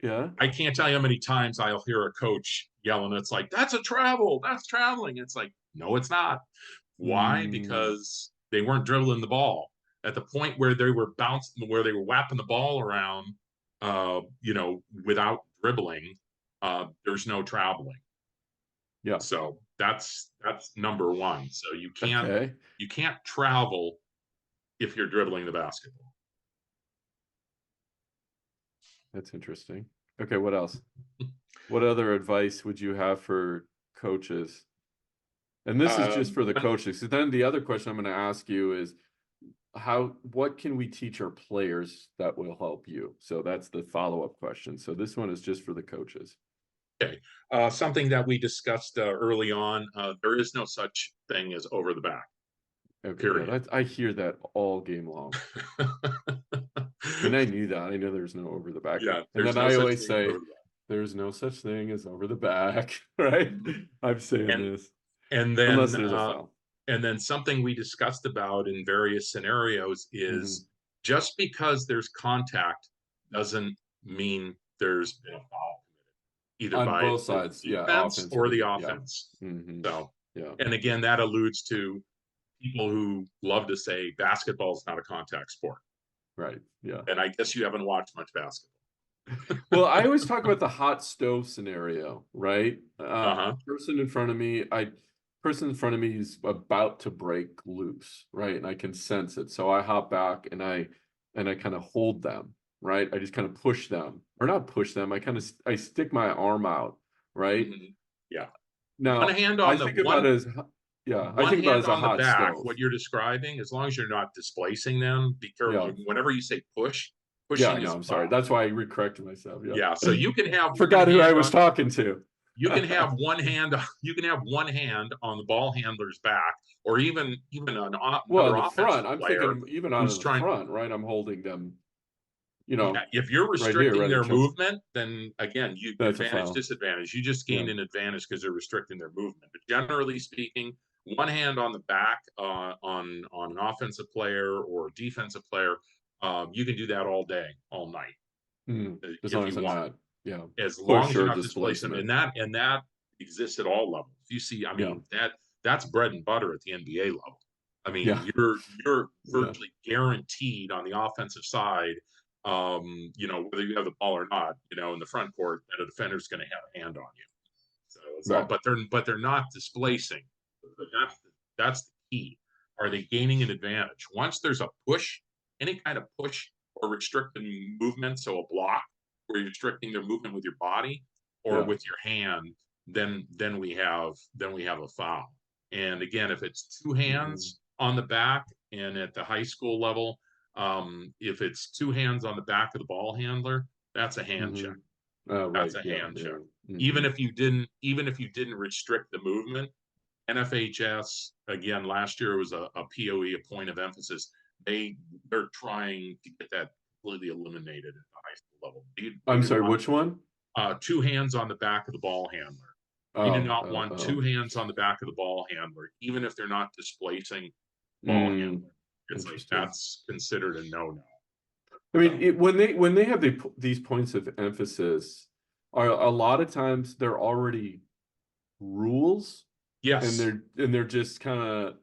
Yeah. I can't tell you how many times I'll hear a coach yelling, it's like, that's a travel, that's traveling. It's like, no, it's not. Why? Mm, Because they weren't dribbling the ball. At the point where they were bouncing, where they were whapping the ball around, without dribbling, there's no traveling. yeah. So that's number one. So you can't Okay. you can't travel if you're dribbling the basketball. That's interesting. Okay, what else? What other advice would you have for coaches? And this is just for the coaches. So then the other question I'm going to ask you is what can we teach our players that will help you? So that's the follow-up question. So this one is just for the coaches. Okay. Something that we discussed early on, there is no such thing as over the back. Okay, Period. yeah, I hear that all game long. And I knew that. I know there's no over the back. Yeah, And then no I such always thing say, as over the back. there's no such thing as over the back, right? I'm saying this. And then, unless there's a foul. And then something we discussed about in various scenarios is just because there's contact doesn't mean there's been a foul committed, either on by both sides, the defense offense or the yeah. offense. So, yeah. And again, that alludes to people who love to say basketball is not a contact sport. Right. Yeah. And I guess you haven't watched much basketball. Well, I always talk about the hot stove scenario, right? Person in front of me is about to break loose, right? And I can sense it. So I hop back and I kind of hold them, right? I just kind of push them, or not push them. I stick my arm out, right? Yeah. Now, one hand on I think about it as a hot stove. What you're describing, as long as you're not displacing them, be careful. Whenever you say pushing is I'm sorry. That's why I corrected myself. Yeah. So you can have forgot who I was talking to. You can have one hand. You can have one hand on the ball handler's back, or even an the front. I'm thinking even on the front, right? I'm holding them. If you're restricting their movement, then again, advantage, disadvantage. You just gained an advantage because they're restricting their movement. But generally speaking, one hand on the back on an offensive player or defensive player, you can do that all day, all night, as long as you want. As long as you're not displacing them, and that exists at all levels. You see, I mean that's bread and butter at the NBA level. I mean, you're virtually guaranteed on the offensive side. Whether you have the ball or not, in the front court, that a defender's going to have a hand on you. So, but they're not displacing. That's the key. Are they gaining an advantage? Once there's a push, any kind of push or restricted movement, so a block where you're restricting their movement with your body or with your hand, then we have a foul. And again, if it's two hands on the back, and at the high school level, if it's two hands on the back of the ball handler, that's a hand check. That's a hand check. Even if you didn't restrict the movement, NFHS, again, last year was a POE, a point of emphasis. They're trying to get that completely eliminated at the high school level. I'm sorry, which one? Two hands on the back of the ball handler. You do not want two hands on the back of the ball handler, even if they're not displacing ball handler. It's like that's considered a no-no. I mean, when they have these points of emphasis, are a lot of times they're already rules. Yes, and they're just kind of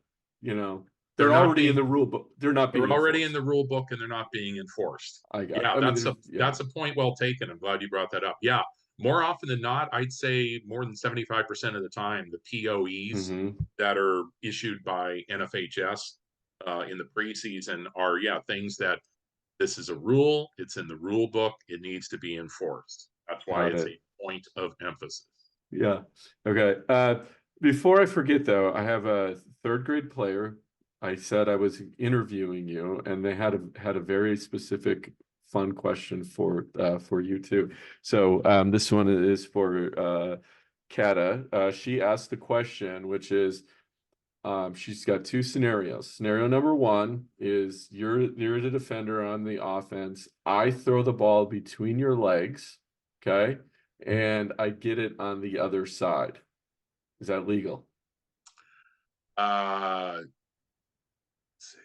they're already in the rule book. They're already in the rule book, and they're not being enforced. That's a point well taken. I'm glad you brought that up. Yeah, more often than not, I'd say more than 75% of the time, the POEs that are issued by NFHS in the preseason are things that this is a rule. It's in the rule book. It needs to be enforced. That's why it's a point of emphasis. Yeah. Okay. Before I forget, though, I have a third grade player. I said I was interviewing you, and they had a very specific, fun question for you too. So this one is for Kata. She asked the question, which is, she's got two scenarios. Scenario number one is you're the defender on the offense. I throw the ball between your legs, okay, and I get it on the other side. Is that legal? Let's see.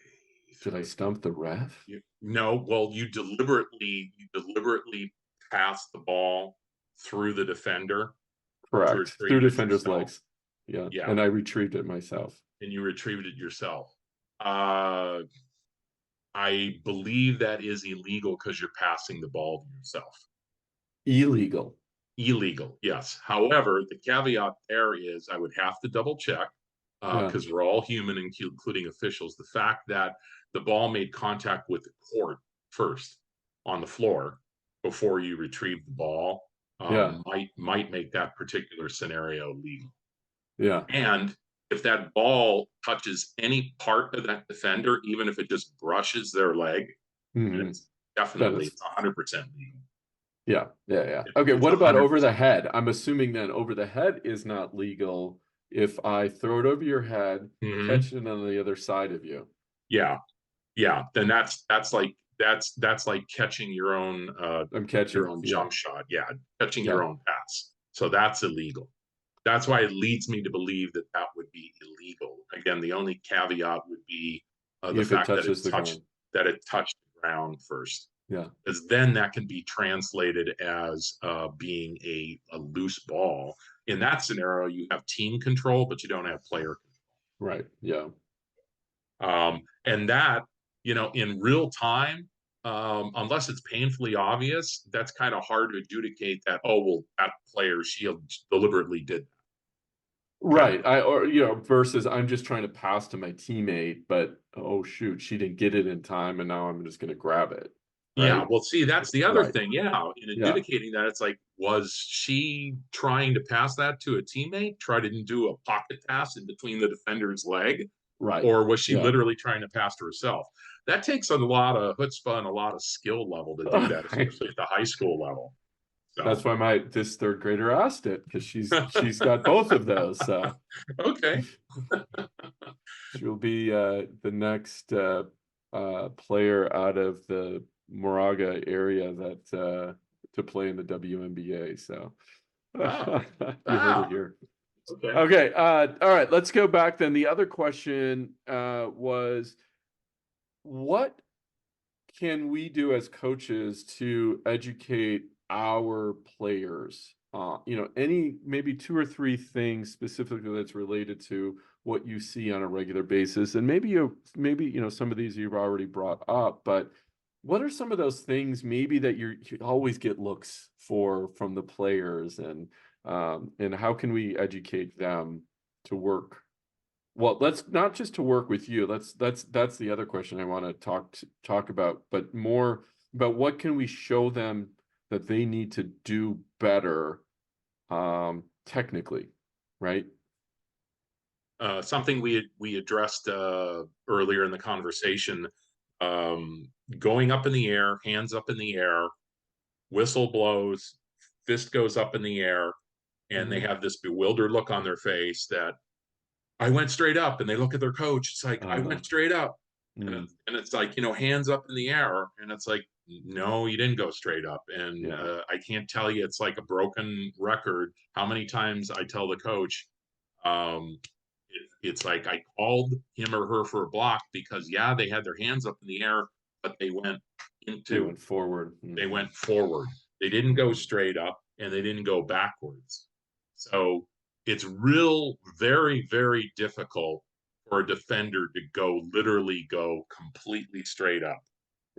Did I stump the ref? No. Well, you deliberately pass the ball through the defender. Correct. Through defender's legs. Yeah. And I retrieved it myself. And you retrieved it yourself. I believe that is illegal because you're passing the ball to yourself. Illegal, yes. However, the caveat there is I would have to double check. because we're all human, including officials. The fact that the ball made contact with the court first on the floor before you retrieve the ball might make that particular scenario legal. Yeah. And if that ball touches any part of that defender, even if it just brushes their leg, it's definitely 100% legal. Yeah. Okay, what about over the head? I'm assuming then over the head is not legal if I throw it over your head, catch it on the other side of you. Yeah. Then that's like catching your own I'm catching your own jump shot. Yeah, catching your own pass. So that's illegal. That's why it leads me to believe that that would be illegal. Again, the only caveat would be the fact that it touched the ground first. Yeah, because then that can be translated as being a loose ball. In that scenario, you have team control, but you don't have player control. Right. Yeah. And that, in real time, unless it's painfully obvious, that's kind of hard to adjudicate that, oh, well, that player, she deliberately did that. Right. Versus I'm just trying to pass to my teammate, but oh shoot, she didn't get it in time, and now I'm just going to grab it. Right? Yeah. Well, see, that's the other thing. Yeah. In adjudicating that, it's like, was she trying to pass that to a teammate? Try to do a pocket pass in between the defender's leg? Right. Or was she literally trying to pass to herself? That takes a lot of chutzpah and a lot of skill level to do that, especially at the high school level. So. That's why this third grader asked it, because she's got both of those. So. Okay. She'll be the next player out of the Moraga area that to play in the WNBA. So you heard it here. Okay. All right. Let's go back then. The other question was, what can we do as coaches to educate our players? Any maybe 2 or 3 things specifically that's related to what you see on a regular basis, and maybe some of these you've already brought up, but what are some of those things maybe that you always get looks for from the players, and how can we educate them to work? Well, let's not just to work with you. That's the other question I want to talk about, but more about what can we show them that they need to do better technically, right? Something we addressed earlier in the conversation, going up in the air, hands up in the air, whistle blows, fist goes up in the air, and they have this bewildered look on their face that I went straight up, and they look at their coach. It's like, I went straight up. And it's like, hands up in the air. And it's like, no, you didn't go straight up. And I can't tell you, it's like a broken record how many times I tell the coach, it's like I called him or her for a block because, they had their hands up in the air, but they went forward. They went forward. They didn't go straight up, and they didn't go backwards. So it's very, very difficult for a defender to literally go completely straight up.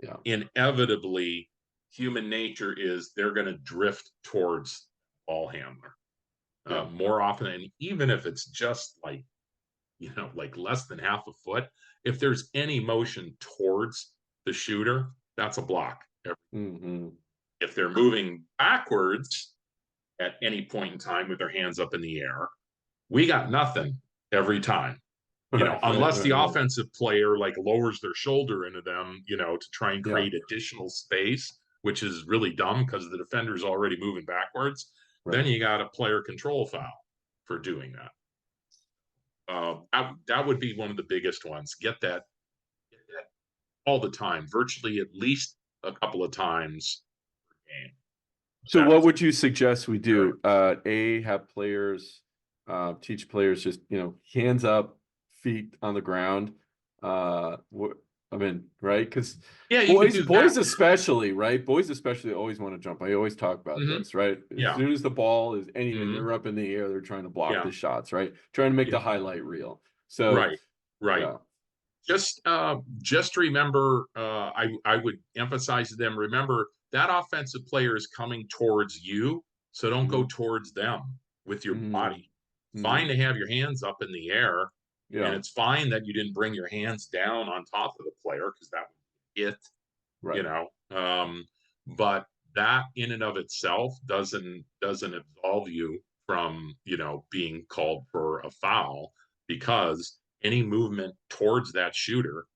Yeah. Inevitably, human nature is they're going to drift towards ball handler more often. And even if it's just like less than half a foot, if there's any motion towards the shooter, that's a block. If they're moving backwards at any point in time with their hands up in the air, we got nothing every time. Unless the offensive player lowers their shoulder into them, to try and create additional space, which is really dumb because the defender's already moving backwards. Then you got a player control foul for doing that. That would be one of the biggest ones. Get that all the time, virtually at least a couple of times per game. So what would you suggest we do? Have players teach players just, hands up, feet on the ground. Right? Because boys especially, right? Boys especially always want to jump. I always talk about this, right? As soon as the ball is anything, they're up in the air, they're trying to block the shots, right? Trying to make the highlight reel. So right. Just remember, I would emphasize to them, remember that offensive player is coming towards you, so don't go towards them with your body. Fine to have your hands up in the air, Yeah. And it's fine that you didn't bring your hands down on top of the player because that would hit, Right. but that in and of itself doesn't absolve you from, being called for a foul, because any movement towards that shooter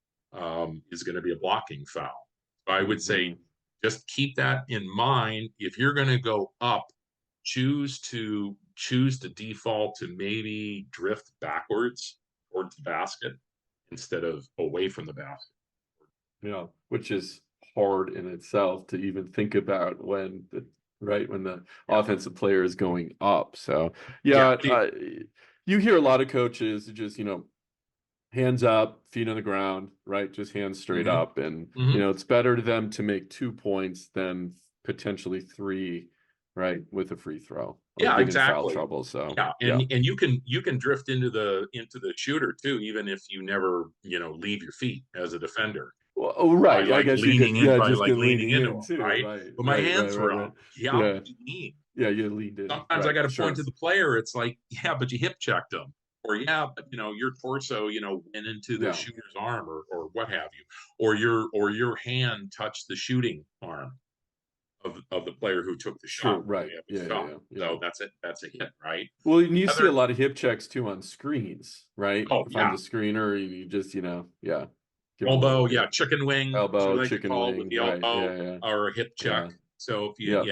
is going to be a blocking foul. So I would say just keep that in mind. If you're going to go up, choose to default to maybe drift backwards towards the basket instead of away from the basket. Yeah, which is hard in itself to even think about when the offensive player is going up. So you hear a lot of coaches just, hands up, feet on the ground, right? Just hands straight up. And, it's better to them to make 2 points than potentially 3, right? With a free throw. Yeah, get in foul exactly. trouble. So and you can drift into the shooter too, even if you never, leave your feet as a defender. Well, right. I guess you could, leaning into in him, too, right? right? But my hands were right. up. Yeah, you lean. Yeah, you leaned in. Sometimes I got to point to the player. It's like, yeah, but you hip checked them, or yeah, but your torso, went into the shooter's arm, or what have you, or your hand touched the shooting arm of the player who took the shot. Sure, right. So that's it. That's a hit, right? Well, and you see a lot of hip checks too on screens, right? Oh, if I'm the screener, you just, elbow, chicken wing, elbow, like chicken call wing, with the elbow, or a hip check. So if you,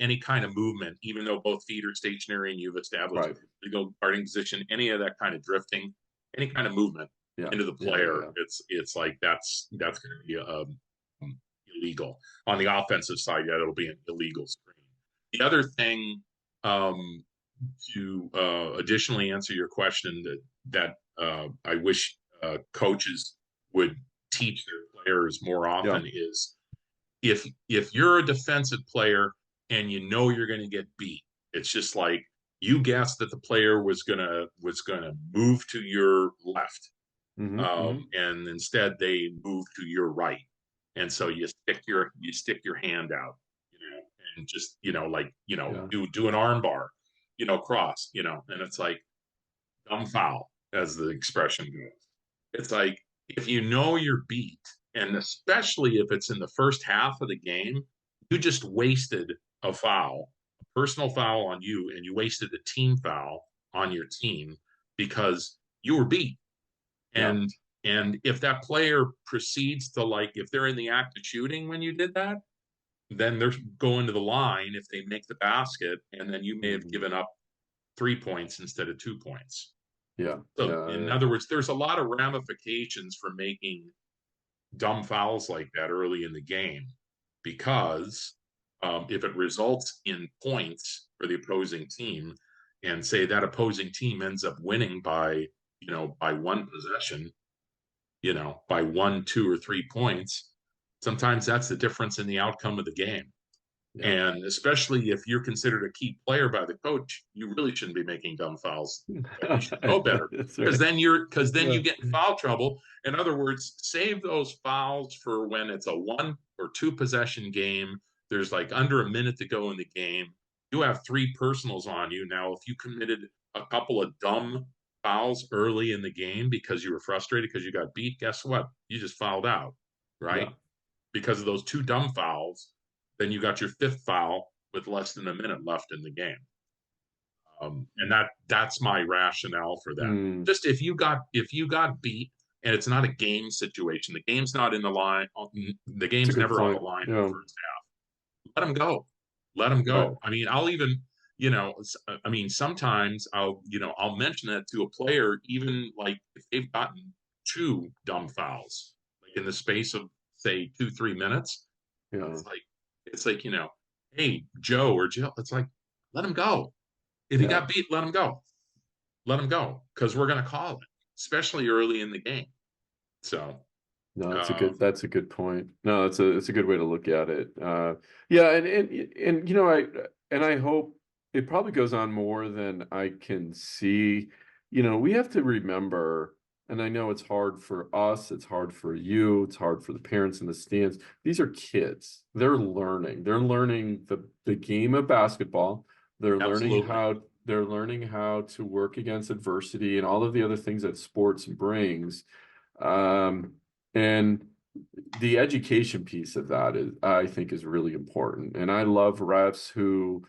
any kind of movement, even though both feet are stationary and you've established legal guarding position, any of that kind of drifting, any kind of movement into the player, it's like that's going to be illegal. On the offensive side, it'll be an illegal screen. The other thing, to additionally answer your question, that I wish coaches would teach their players more often is, if you're a defensive player and you're going to get beat, it's just like you guessed that the player was gonna move to your left, and instead they move to your right, and so you stick your hand out, and just do an arm bar, cross, and it's like dumb foul, as the expression goes. It's like, if you're beat, and especially if it's in the first half of the game, you just wasted a foul, a personal foul on you, and you wasted a team foul on your team because you were beat. And if that player proceeds to, if they're in the act of shooting when you did that, then they're going to the line if they make the basket, and then you may have given up 3 points instead of 2 points. So in other words, there's a lot of ramifications for making dumb fouls like that early in the game, because if it results in points for the opposing team, and say that opposing team ends up winning by one possession, by 1, 2, or 3 points, sometimes that's the difference in the outcome of the game. And especially if you're considered a key player by the coach, you really shouldn't be making dumb fouls. You should know better, because then you get in foul trouble. In other words, save those fouls for when it's a 1 or 2 possession game. There's under a minute to go in the game. You have 3 personals on you. Now, if you committed a couple of dumb fouls early in the game because you were frustrated because you got beat, guess what? You just fouled out, right? Because of those 2 dumb fouls. Then you got your 5th foul with less than a minute left in the game. And that's my rationale for that. Just if you got beat and it's not a game situation, the game's not in the line, the game's never on the line in the first half, let them go. Let them go. I mean, I'll even, sometimes I'll mention that to a player, even if they've gotten 2 dumb fouls, in the space of, say, 2-3 minutes. It's like, hey, Joe or Jill, it's like, let him go. If he got beat, let him go. Let him go, because we're going to call it, especially early in the game. So, no, that's a good point. No, it's a good way to look at it. And I hope it probably goes on more than I can see. We have to remember, and I know it's hard for us, it's hard for you, it's hard for the parents in the stands. These are kids. They're learning. They're learning the game of basketball. They're learning how They're learning how to work against adversity and all of the other things that sports brings. And the education piece of that is, I think, is really important. And I love refs who,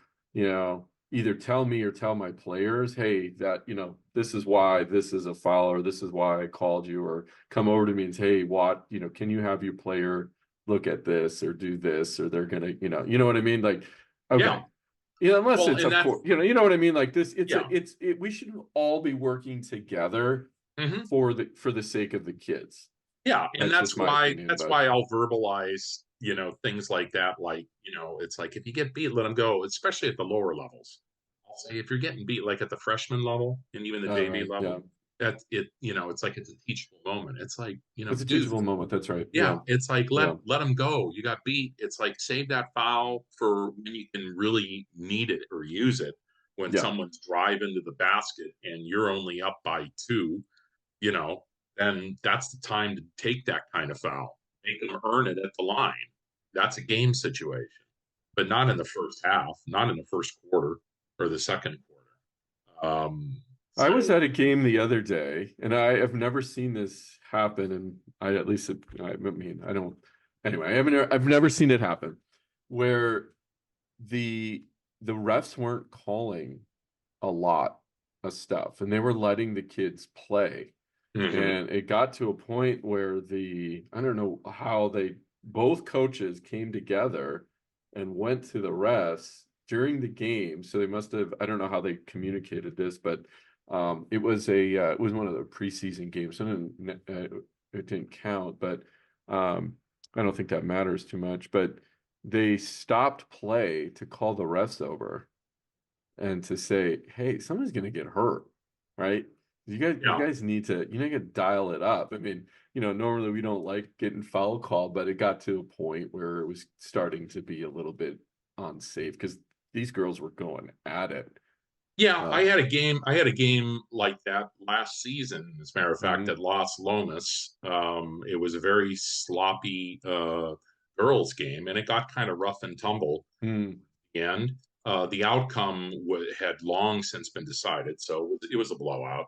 either tell me or tell my players, hey, that, this is why this is a foul, or this is why I called you, or come over to me and say, hey, can you have your player look at this or do this, or they're gonna, you know what I mean? Like, okay. Yeah. Unless Well, it's, and of that's course, you know what I mean? Like this, yeah. we should all be working together Hmm. for the sake of the kids. Yeah, and That's just my opinion, that's but why I'll verbalize, things like that. Like, it's like if you get beat, let them go, especially at the lower levels. I'll say if you're getting beat, like at the freshman level and even the all JV right, yeah, level, that's it. It's like it's a teachable moment. It's like, it's a dude, teachable moment. That's right. yeah, Yeah, it's like yeah, let them go. You got beat. It's like save that foul for when you can really need it or use it when yeah. someone's driving to the basket and you're only up by two, you know, then that's the time to take that kind of foul. Make them earn it at the line. That's a game situation, but not in the first half, not in the first quarter or the second quarter. I was So at a game the other day, and I have never seen this happen. And I mean, I don't. Anyway, I've never seen it happen where the the refs weren't calling a lot of stuff, and they were letting the kids play. mhm. And it got to a point where I don't know how both coaches came together and went to the refs during the game. So they must have, I don't know how they communicated this, but it was one of the preseason games. So it didn't count, but I don't think that matters too much. But they stopped play to call the refs over and to say, hey, someone's going to get hurt, right? You Yeah. guys need to, dial it up. I mean, normally we don't like getting foul called, but it got to a point where it was starting to be a little bit unsafe because these girls were going at it. Yeah, Uh, I had a game like that last season, as a matter of fact, mhm. at Los Lomas. It was a very sloppy girls game, and it got kind of rough and tumble. Mm, And the outcome had long since been decided, so it was a blowout.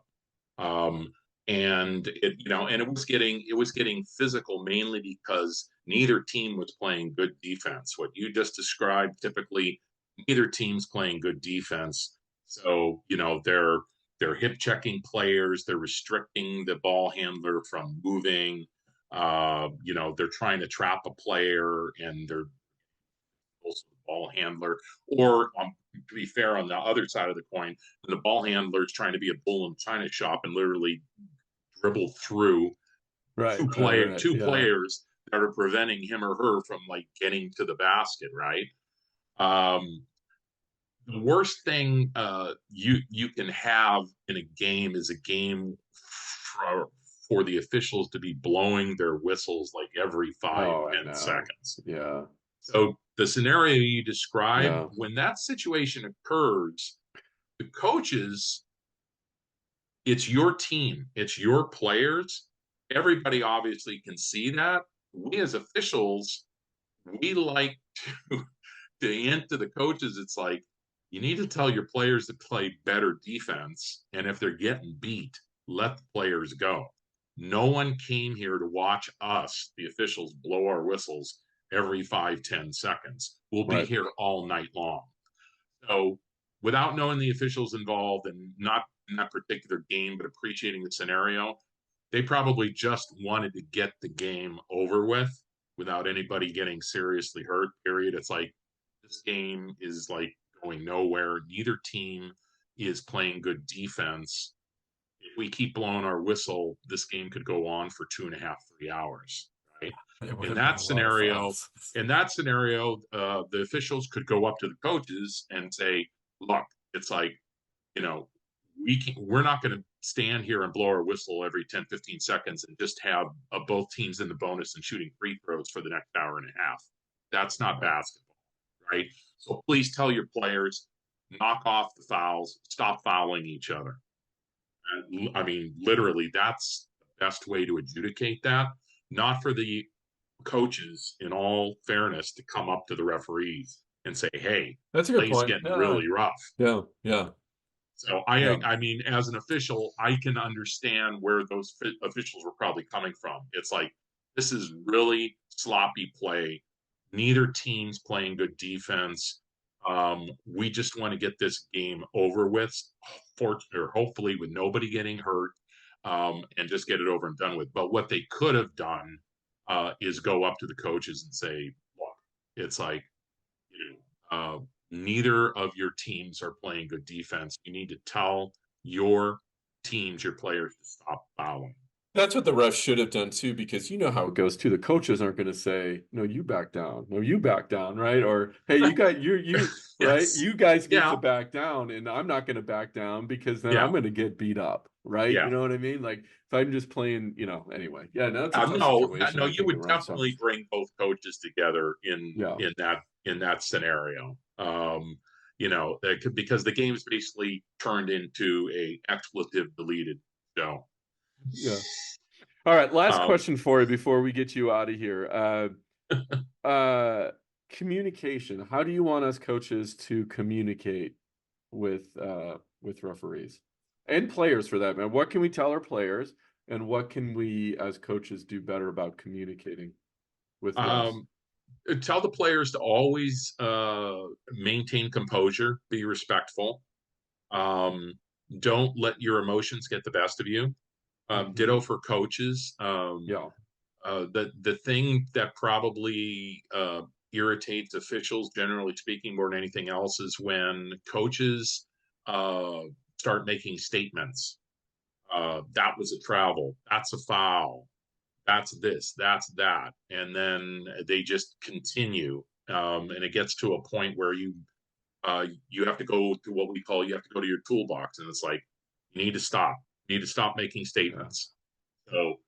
Um, and it was getting physical mainly because neither team was playing good defense. What you just described, typically, neither team's playing good defense. So they're hip checking players, they're restricting the ball handler from moving. They're trying to trap a player and they're also the ball handler. Or to be fair, on the other side of the coin, the ball handler is trying to be a bull in china shop and literally dribble through right, right, right. two Yeah. players that are preventing him or her from like getting to the basket, right? Um, the worst thing you can have in a game is a game for the officials to be blowing their whistles like every five Oh, I ten know. seconds. Yeah. So the scenario you described, Yeah. when that situation occurs, the coaches, it's your team, it's your players. Everybody obviously can see that. We as officials, we like to hint to the coaches, it's like, you need to tell your players to play better defense. And if they're getting beat, let the players go. No one came here to watch us, the officials, blow our whistles every 5-10 seconds. We'll be Right. here all night long. So, without knowing the officials involved and not in that particular game, but appreciating the scenario, they probably just wanted to get the game over with without anybody getting seriously hurt. Period. It's like this game is like going nowhere. Neither team is playing good defense. If we keep blowing our whistle, this game could go on for 2.5, 3 hours. Right. It would In have been that a lot of scenario, fouls. the officials could go up to the coaches and say, "Look, it's like, you know, we're not going to stand here and blow our whistle every 10, 15 seconds and just have both teams in the bonus and shooting free throws for the next hour and a half. That's not basketball, right? So please tell your players, knock off the fouls, stop fouling each other." And, I mean, literally, that's the best way to adjudicate that. Not for the coaches, in all fairness, to come up to the referees and say, "Hey, That's a good play's point. getting Yeah. really rough." Yeah. Yeah. So Yeah. I mean, as an official, I can understand where those officials were probably coming from. It's like, this is really sloppy play. Neither team's playing good defense. We just want to get this game over with, or hopefully with nobody getting hurt, and just get it over and done with. But what they could have done is go up to the coaches and say, look, it's like, you know, neither of your teams are playing good defense. You need to tell your teams, your players, to stop fouling. That's what the refs should have done too, because you know how it goes too. The coaches aren't going to say, "No, you back down. No, you back down," right? Or, "Hey, you got you right? Yes. You guys get Yeah. to back down, and I'm not going to back down because then Yeah. I'm going to get beat up." Right? Yeah. You know what I mean? Like if I'm just playing, anyway. Yeah, no, it's a tough No, situation. no, I you think would it runs some. definitely bring both coaches together Yeah. in that scenario. Because the game's basically turned into a expletive deleted show. Yeah. All right, last Um, question for you before we get you out of here. Communication. How do you want us coaches to communicate with referees and players for that, man? What can we tell our players, and what can we as coaches do better about communicating with refs? Tell the players to always maintain composure, be respectful. Don't let your emotions get the best of you. Ditto for coaches. Yeah. The thing that probably irritates officials, generally speaking, more than anything else, is when coaches start making statements. That was a travel. That's a foul. That's this. That's that. And then they just continue, and it gets to a point where you have to go to what we call, you have to go to your toolbox, and it's like, you need to stop. You need to stop making statements. So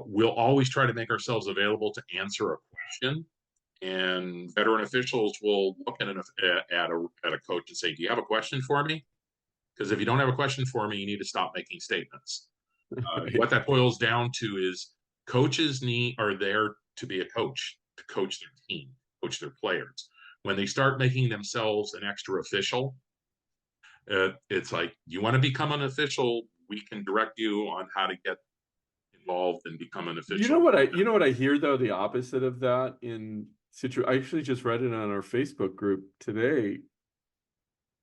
we'll always try to make ourselves available to answer a question, and veteran officials will look at a coach and say, "Do you have a question for me? Because if you don't have a question for me, you need to stop making statements." What that boils down to is coaches are there to be a coach, to coach their team, coach their players. When they start making themselves an extra official, it's like, you want to become an official, we can direct you on how to get involved and become an official. You know what I hear though, the opposite of that I actually just read it on our Facebook group today.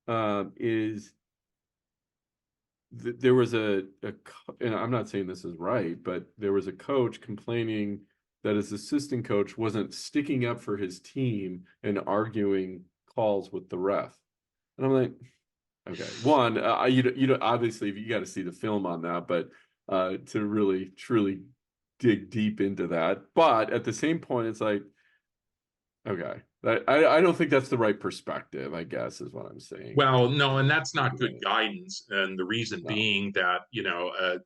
Is there was and I'm not saying this is right, but there was a coach complaining that his assistant coach wasn't sticking up for his team and arguing calls with the ref. And I'm like, okay, one, obviously you got to see the film on that, but to really truly dig deep into that. But at the same point, it's like, okay, I don't think that's the right perspective, I guess, is what I'm saying. Well, no, and that's not good guidance. And the reason No. being that,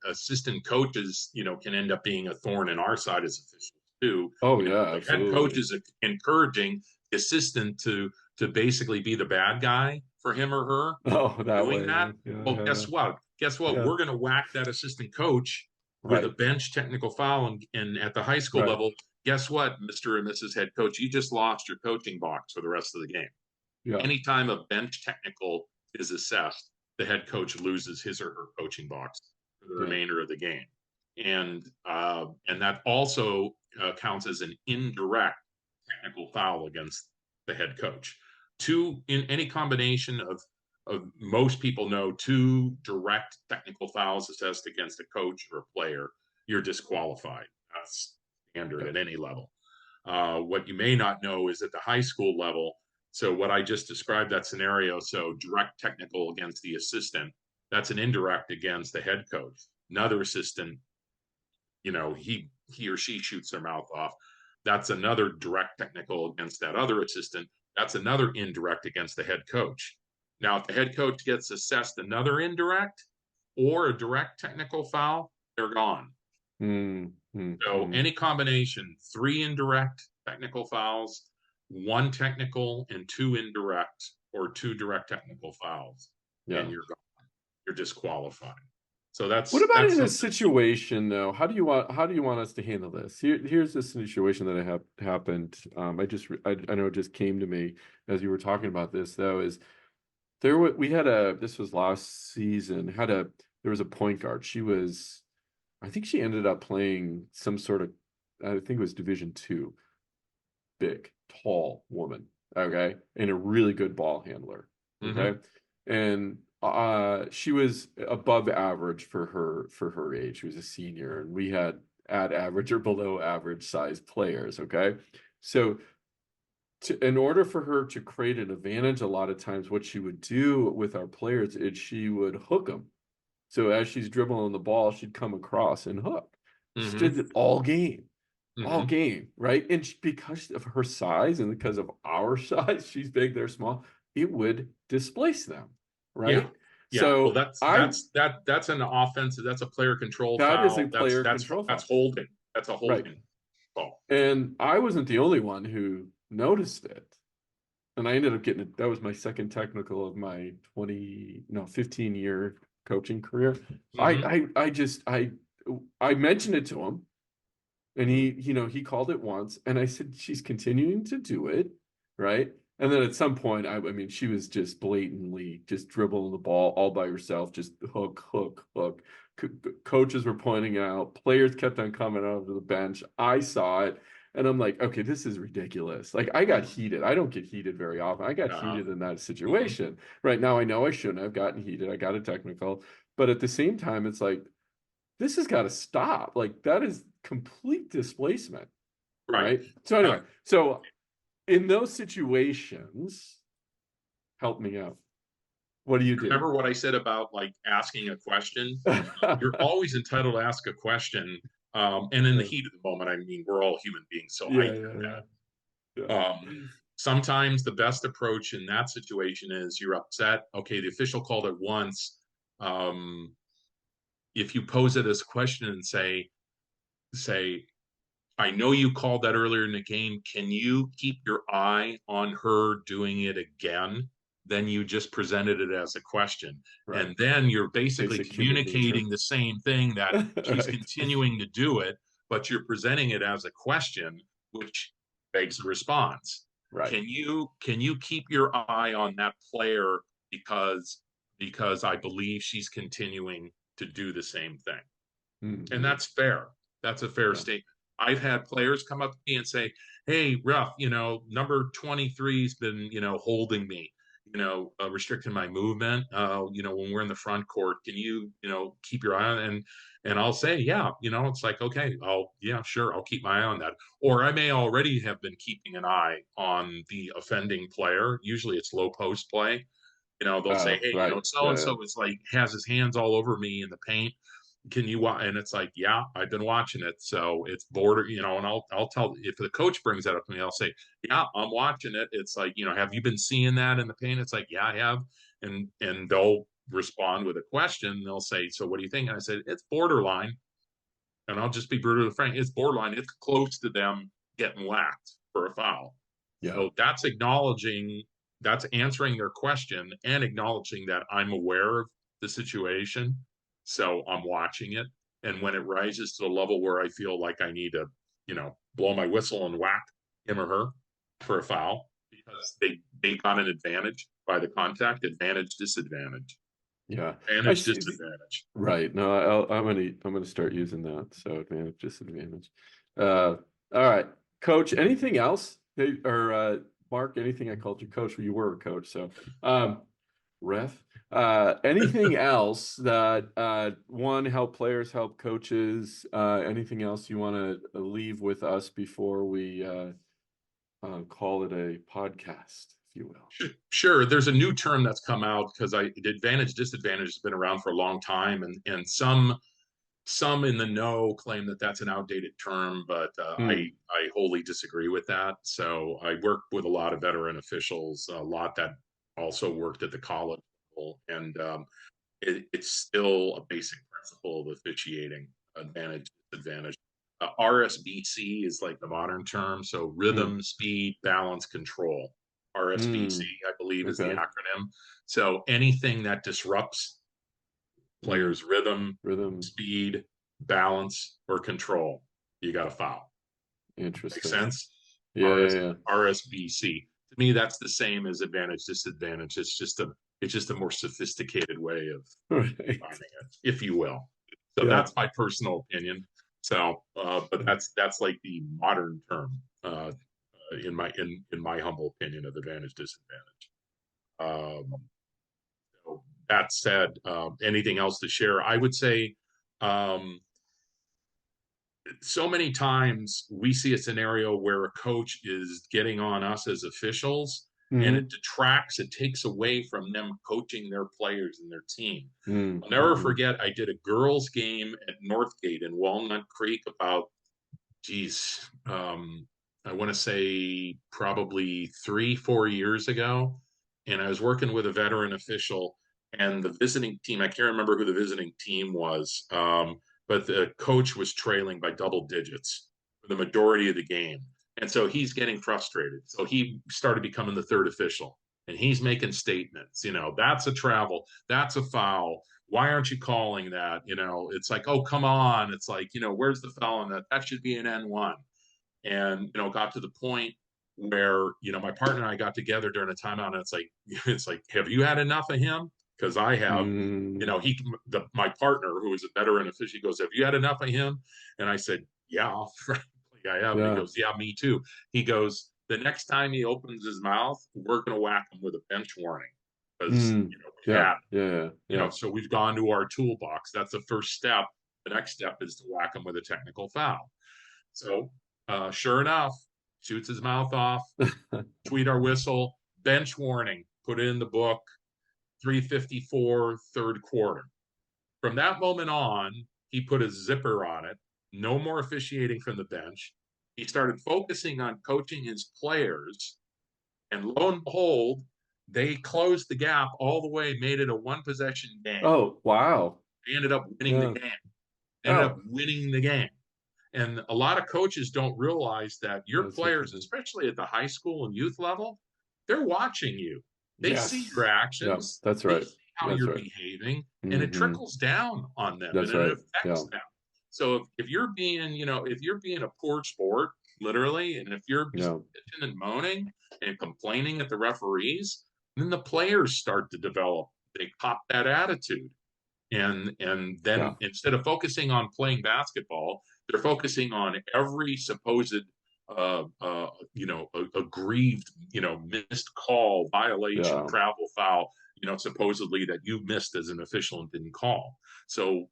assistant coaches, can end up being a thorn in our side as officials too. Oh yeah, The absolutely. head coach is encouraging the assistant to basically be the bad guy for him or her. Oh, that doing way. that. Yeah, Well, yeah, guess what? Guess what? yeah. We're going to whack that assistant coach with a bench technical foul, and at the high school level, guess what, Mr. and Mrs. Head Coach, you just lost your coaching box for the rest of the game. Yeah. Anytime a bench technical is assessed, the head coach loses his or her coaching box for the remainder of the game, and that also counts as an indirect technical foul against the head coach. In any combination of most people know, 2 direct technical fouls assessed against a coach or a player, you're disqualified. That's standard at any level. What you may not know is at the high school level. So what I just described, that scenario, so direct technical against the assistant, that's an indirect against the head coach. Another assistant, he or she shoots their mouth off. That's another direct technical against that other assistant. That's another indirect against the head coach. Now, if the head coach gets assessed another indirect or a direct technical foul, they're gone. So any combination, 3 indirect technical fouls, 1 technical and 2 indirect, or 2 direct technical fouls, and you're gone. You're disqualified. So what about in a situation though? How do you want us to handle this? Here's a situation that happened. I know it just came to me as you were talking about this though, is We had this was last season, there was a point guard. I think she ended up playing some sort of, I think it was Division 2, big, tall woman, okay, and a really good ball handler, okay, and she was above average for her age. She was a senior, and we had at average or below average size players, okay, so in order for her to create an advantage, a lot of times what she would do with our players is she would hook them. So as she's dribbling the ball, she'd come across and hook. She did it all game, right? And because of her size and because of our size, she's big, they're small, it would displace them, Yeah. right? Yeah. Well, So that's an offensive. That's a player control that is a foul. player control That's foul, holding. That's a right? holding foul. And I wasn't the only one who noticed it. And I ended up getting it. That was my second technical of my 15-year coaching career. I mentioned it to him, and he called it once, and I said, she's continuing to do it, right? And then at some point, I mean, she was just blatantly just dribbling the ball all by herself, just hook, hook, hook. Coaches were pointing out, players kept on coming out of the bench. I saw it, and I'm like, okay, this is ridiculous. Like, I got heated. I don't get heated very often. I got heated in that situation. Right now, I know I shouldn't have gotten heated. I got a technical, but at the same time, it's like, this has got to stop. Like, that is complete displacement, right? So anyway, so in those situations, help me out. What do you do? Remember what I said about like asking a question? You're always entitled to ask a question. And in the heat of the moment, I mean, we're all human beings, so I get that. Sometimes the best approach in that situation is you're upset. Okay, the official called it once. If you pose it as a question and say, I know you called that earlier in the game. Can you keep your eye on her doing it again? Then you just presented it as a question. Right. And then you're basically Basic communicating the same thing, that she's Right. continuing to do it, but you're presenting it as a question, which begs a response. Right. Can you keep your eye on that player because I believe she's continuing to do the same thing? And that's fair. That's a fair statement. I've had players come up to me and say, "Hey, ref, number 23's been, holding me, restricting my movement. When we're in the front court, can you, keep your eye on it?" And I'll say, "Yeah, it's like, okay, sure, I'll keep my eye on that." Or I may already have been keeping an eye on the offending player. Usually it's low post play. They'll say, "Hey, so and so is like has his hands all over me in the paint. Can you watch?" And it's like, "Yeah, I've been watching it." So it's border, and I'll tell, if the coach brings that up to me, I'll say, "Yeah, I'm watching it." It's like, "Have you been seeing that in the paint?" It's like, "Yeah, I have." And they'll respond with a question. They'll say, "So what do you think?" And I said, "It's borderline." And I'll just be brutally frank. It's borderline. It's close to them getting whacked for a foul. Yeah. So that's answering their question and acknowledging that I'm aware of the situation. So I'm watching it. And when it rises to the level where I feel like I need to, blow my whistle and whack him or her for a foul because they got an advantage by the contact, advantage, disadvantage. Yeah. Advantage, disadvantage. Right. No, I'm gonna start using that. So advantage, disadvantage. All right. Coach, anything else? Or Mark, anything? I called you coach, but you were a coach. So ref. Anything else that help players, help coaches, anything else you want to leave with us before we call it a podcast, if you will? Sure. There's a new term that's come out because advantage, disadvantage has been around for a long time, and some in the know claim that that's an outdated term, but I wholly disagree with that. So I work with a lot of veteran officials, a lot that also worked at the college level, and it's still a basic principle of officiating: advantage, disadvantage. RSBC is like the modern term, so rhythm, speed, balance, control. RSBC, I believe, is the acronym. So anything that disrupts players' rhythm, speed, balance, or control, you got to foul. Interesting. Make sense? Yeah. RSBC. To me, that's the same as advantage, disadvantage. It's just a It's just a more sophisticated way of Right. defining it, if you will. So Yeah. that's my personal opinion. So, but that's like the modern term, in my humble opinion, of advantage disadvantage. So that said, anything else to share? I would say, um, so many times we see a scenario where a coach is getting on us as officials, and it detracts, it takes away from them coaching their players and their team. I'll never forget, I did a girls' game at Northgate in Walnut Creek about, geez, I want to say probably 3-4 years ago. And I was working with a veteran official, and the visiting team, I can't remember who the visiting team was, but the coach was trailing by double digits for the majority of the game. And so he's getting frustrated. So he started becoming the third official, and he's making statements, that's a travel, that's a foul. Why aren't you calling that? It's like, oh, come on. It's like, where's the foul on that? That should be an N1. And, got to the point where, my partner and I got together during a timeout, and it's like, have you had enough of him? Because I have. My partner, who is a veteran official, he goes, have you had enough of him? And I said, yeah, frankly, I have. And he goes, yeah, me too. He goes, the next time he opens his mouth, we're going to whack him with a bench warning. Because, so we've gone to our toolbox. That's the first step. The next step is to whack him with a technical foul. So, sure enough, shoots his mouth off, tweet our whistle, bench warning, put it in the book, 3:54, third quarter. From that moment on, he put a zipper on it, no more officiating from the bench. He started focusing on coaching his players, and lo and behold, they closed the gap all the way, made it a one-possession game. Oh, wow. They ended up winning the game. And a lot of coaches don't realize that your players, especially at the high school and youth level, they're watching you. They see your actions. That's right. They see how you're behaving, and it trickles down on them, and it affects them. So if you're being, if you're being a poor sport, literally, and if you're just bitching and moaning and complaining at the referees, then the players start to develop. They cop that attitude. And then instead of focusing on playing basketball, they're focusing on every supposed aggrieved, missed call, violation, travel foul, supposedly that you missed as an official and didn't call. So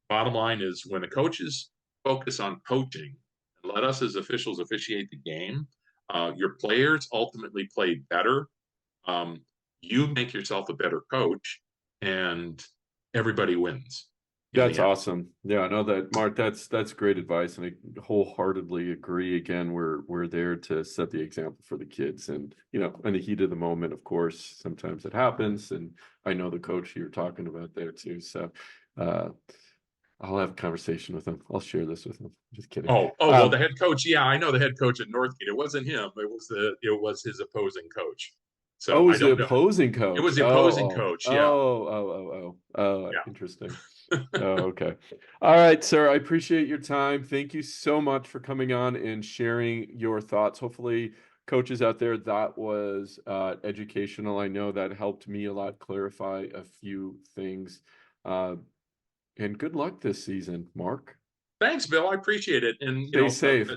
bottom line is, when the coaches focus on coaching and let us as officials officiate the game, your players ultimately play better. You make yourself a better coach, and everybody wins. That's awesome. Yeah, I know that, Mark, that's great advice, and I wholeheartedly agree. Again, we're there to set the example for the kids, and in the heat of the moment, of course, sometimes it happens, and I know the coach you're talking about there too. So I'll have a conversation with him. I'll share this with him. Just kidding. Well, the head coach, I know the head coach at Northgate. It wasn't him. It was his opposing coach. So it was the opposing coach. It was the opposing coach. Interesting. Okay. All right, sir. I appreciate your time. Thank you so much for coming on and sharing your thoughts. Hopefully, coaches out there, that was educational. I know that helped me a lot clarify a few things. And good luck this season, Mark. Thanks, Bill. I appreciate it. And stay safe.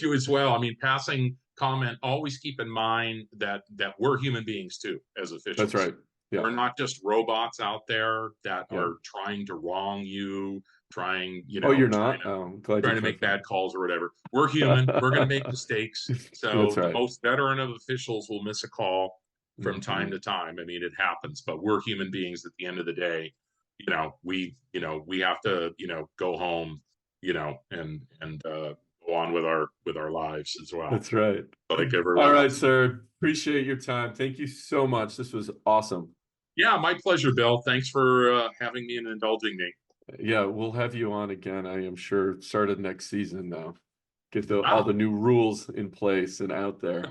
You as well. I mean, passing comment, always keep in mind that we're human beings too, as officials. That's right. Yeah. We're not just robots out there that are trying to wrong you, trying to make bad calls or whatever. We're human. We're going to make mistakes. So the most veteran of officials will miss a call from time to time. I mean, it happens, but we're human beings at the end of the day. We have to, go home, and go on with our lives as well. That's right. Like all right, sir. Appreciate your time. Thank you so much. This was awesome. Yeah, my pleasure, Bill. Thanks for having me and indulging me. Yeah, we'll have you on again, I am sure, started next season now. Get all the new rules in place and out there.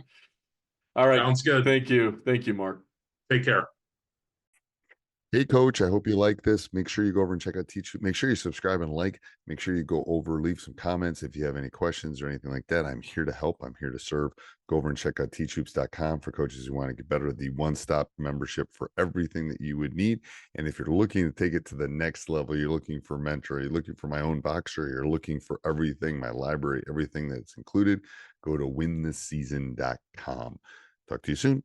All right. Sounds good. Thank you. Thank you, Mark. Take care. Hey, coach, I hope you like this. Make sure you go over and check out Teach. Make sure you subscribe and like. Make sure you go over, leave some comments if you have any questions or anything like that. I'm here to help. I'm here to serve. Go over and check out teachhoops.com for coaches who want to get better. The one-stop membership for everything that you would need. And if you're looking to take it to the next level, you're looking for a mentor, you're looking for my own boxer, you're looking for everything, my library, everything that's included, go to winthisseason.com. Talk to you soon.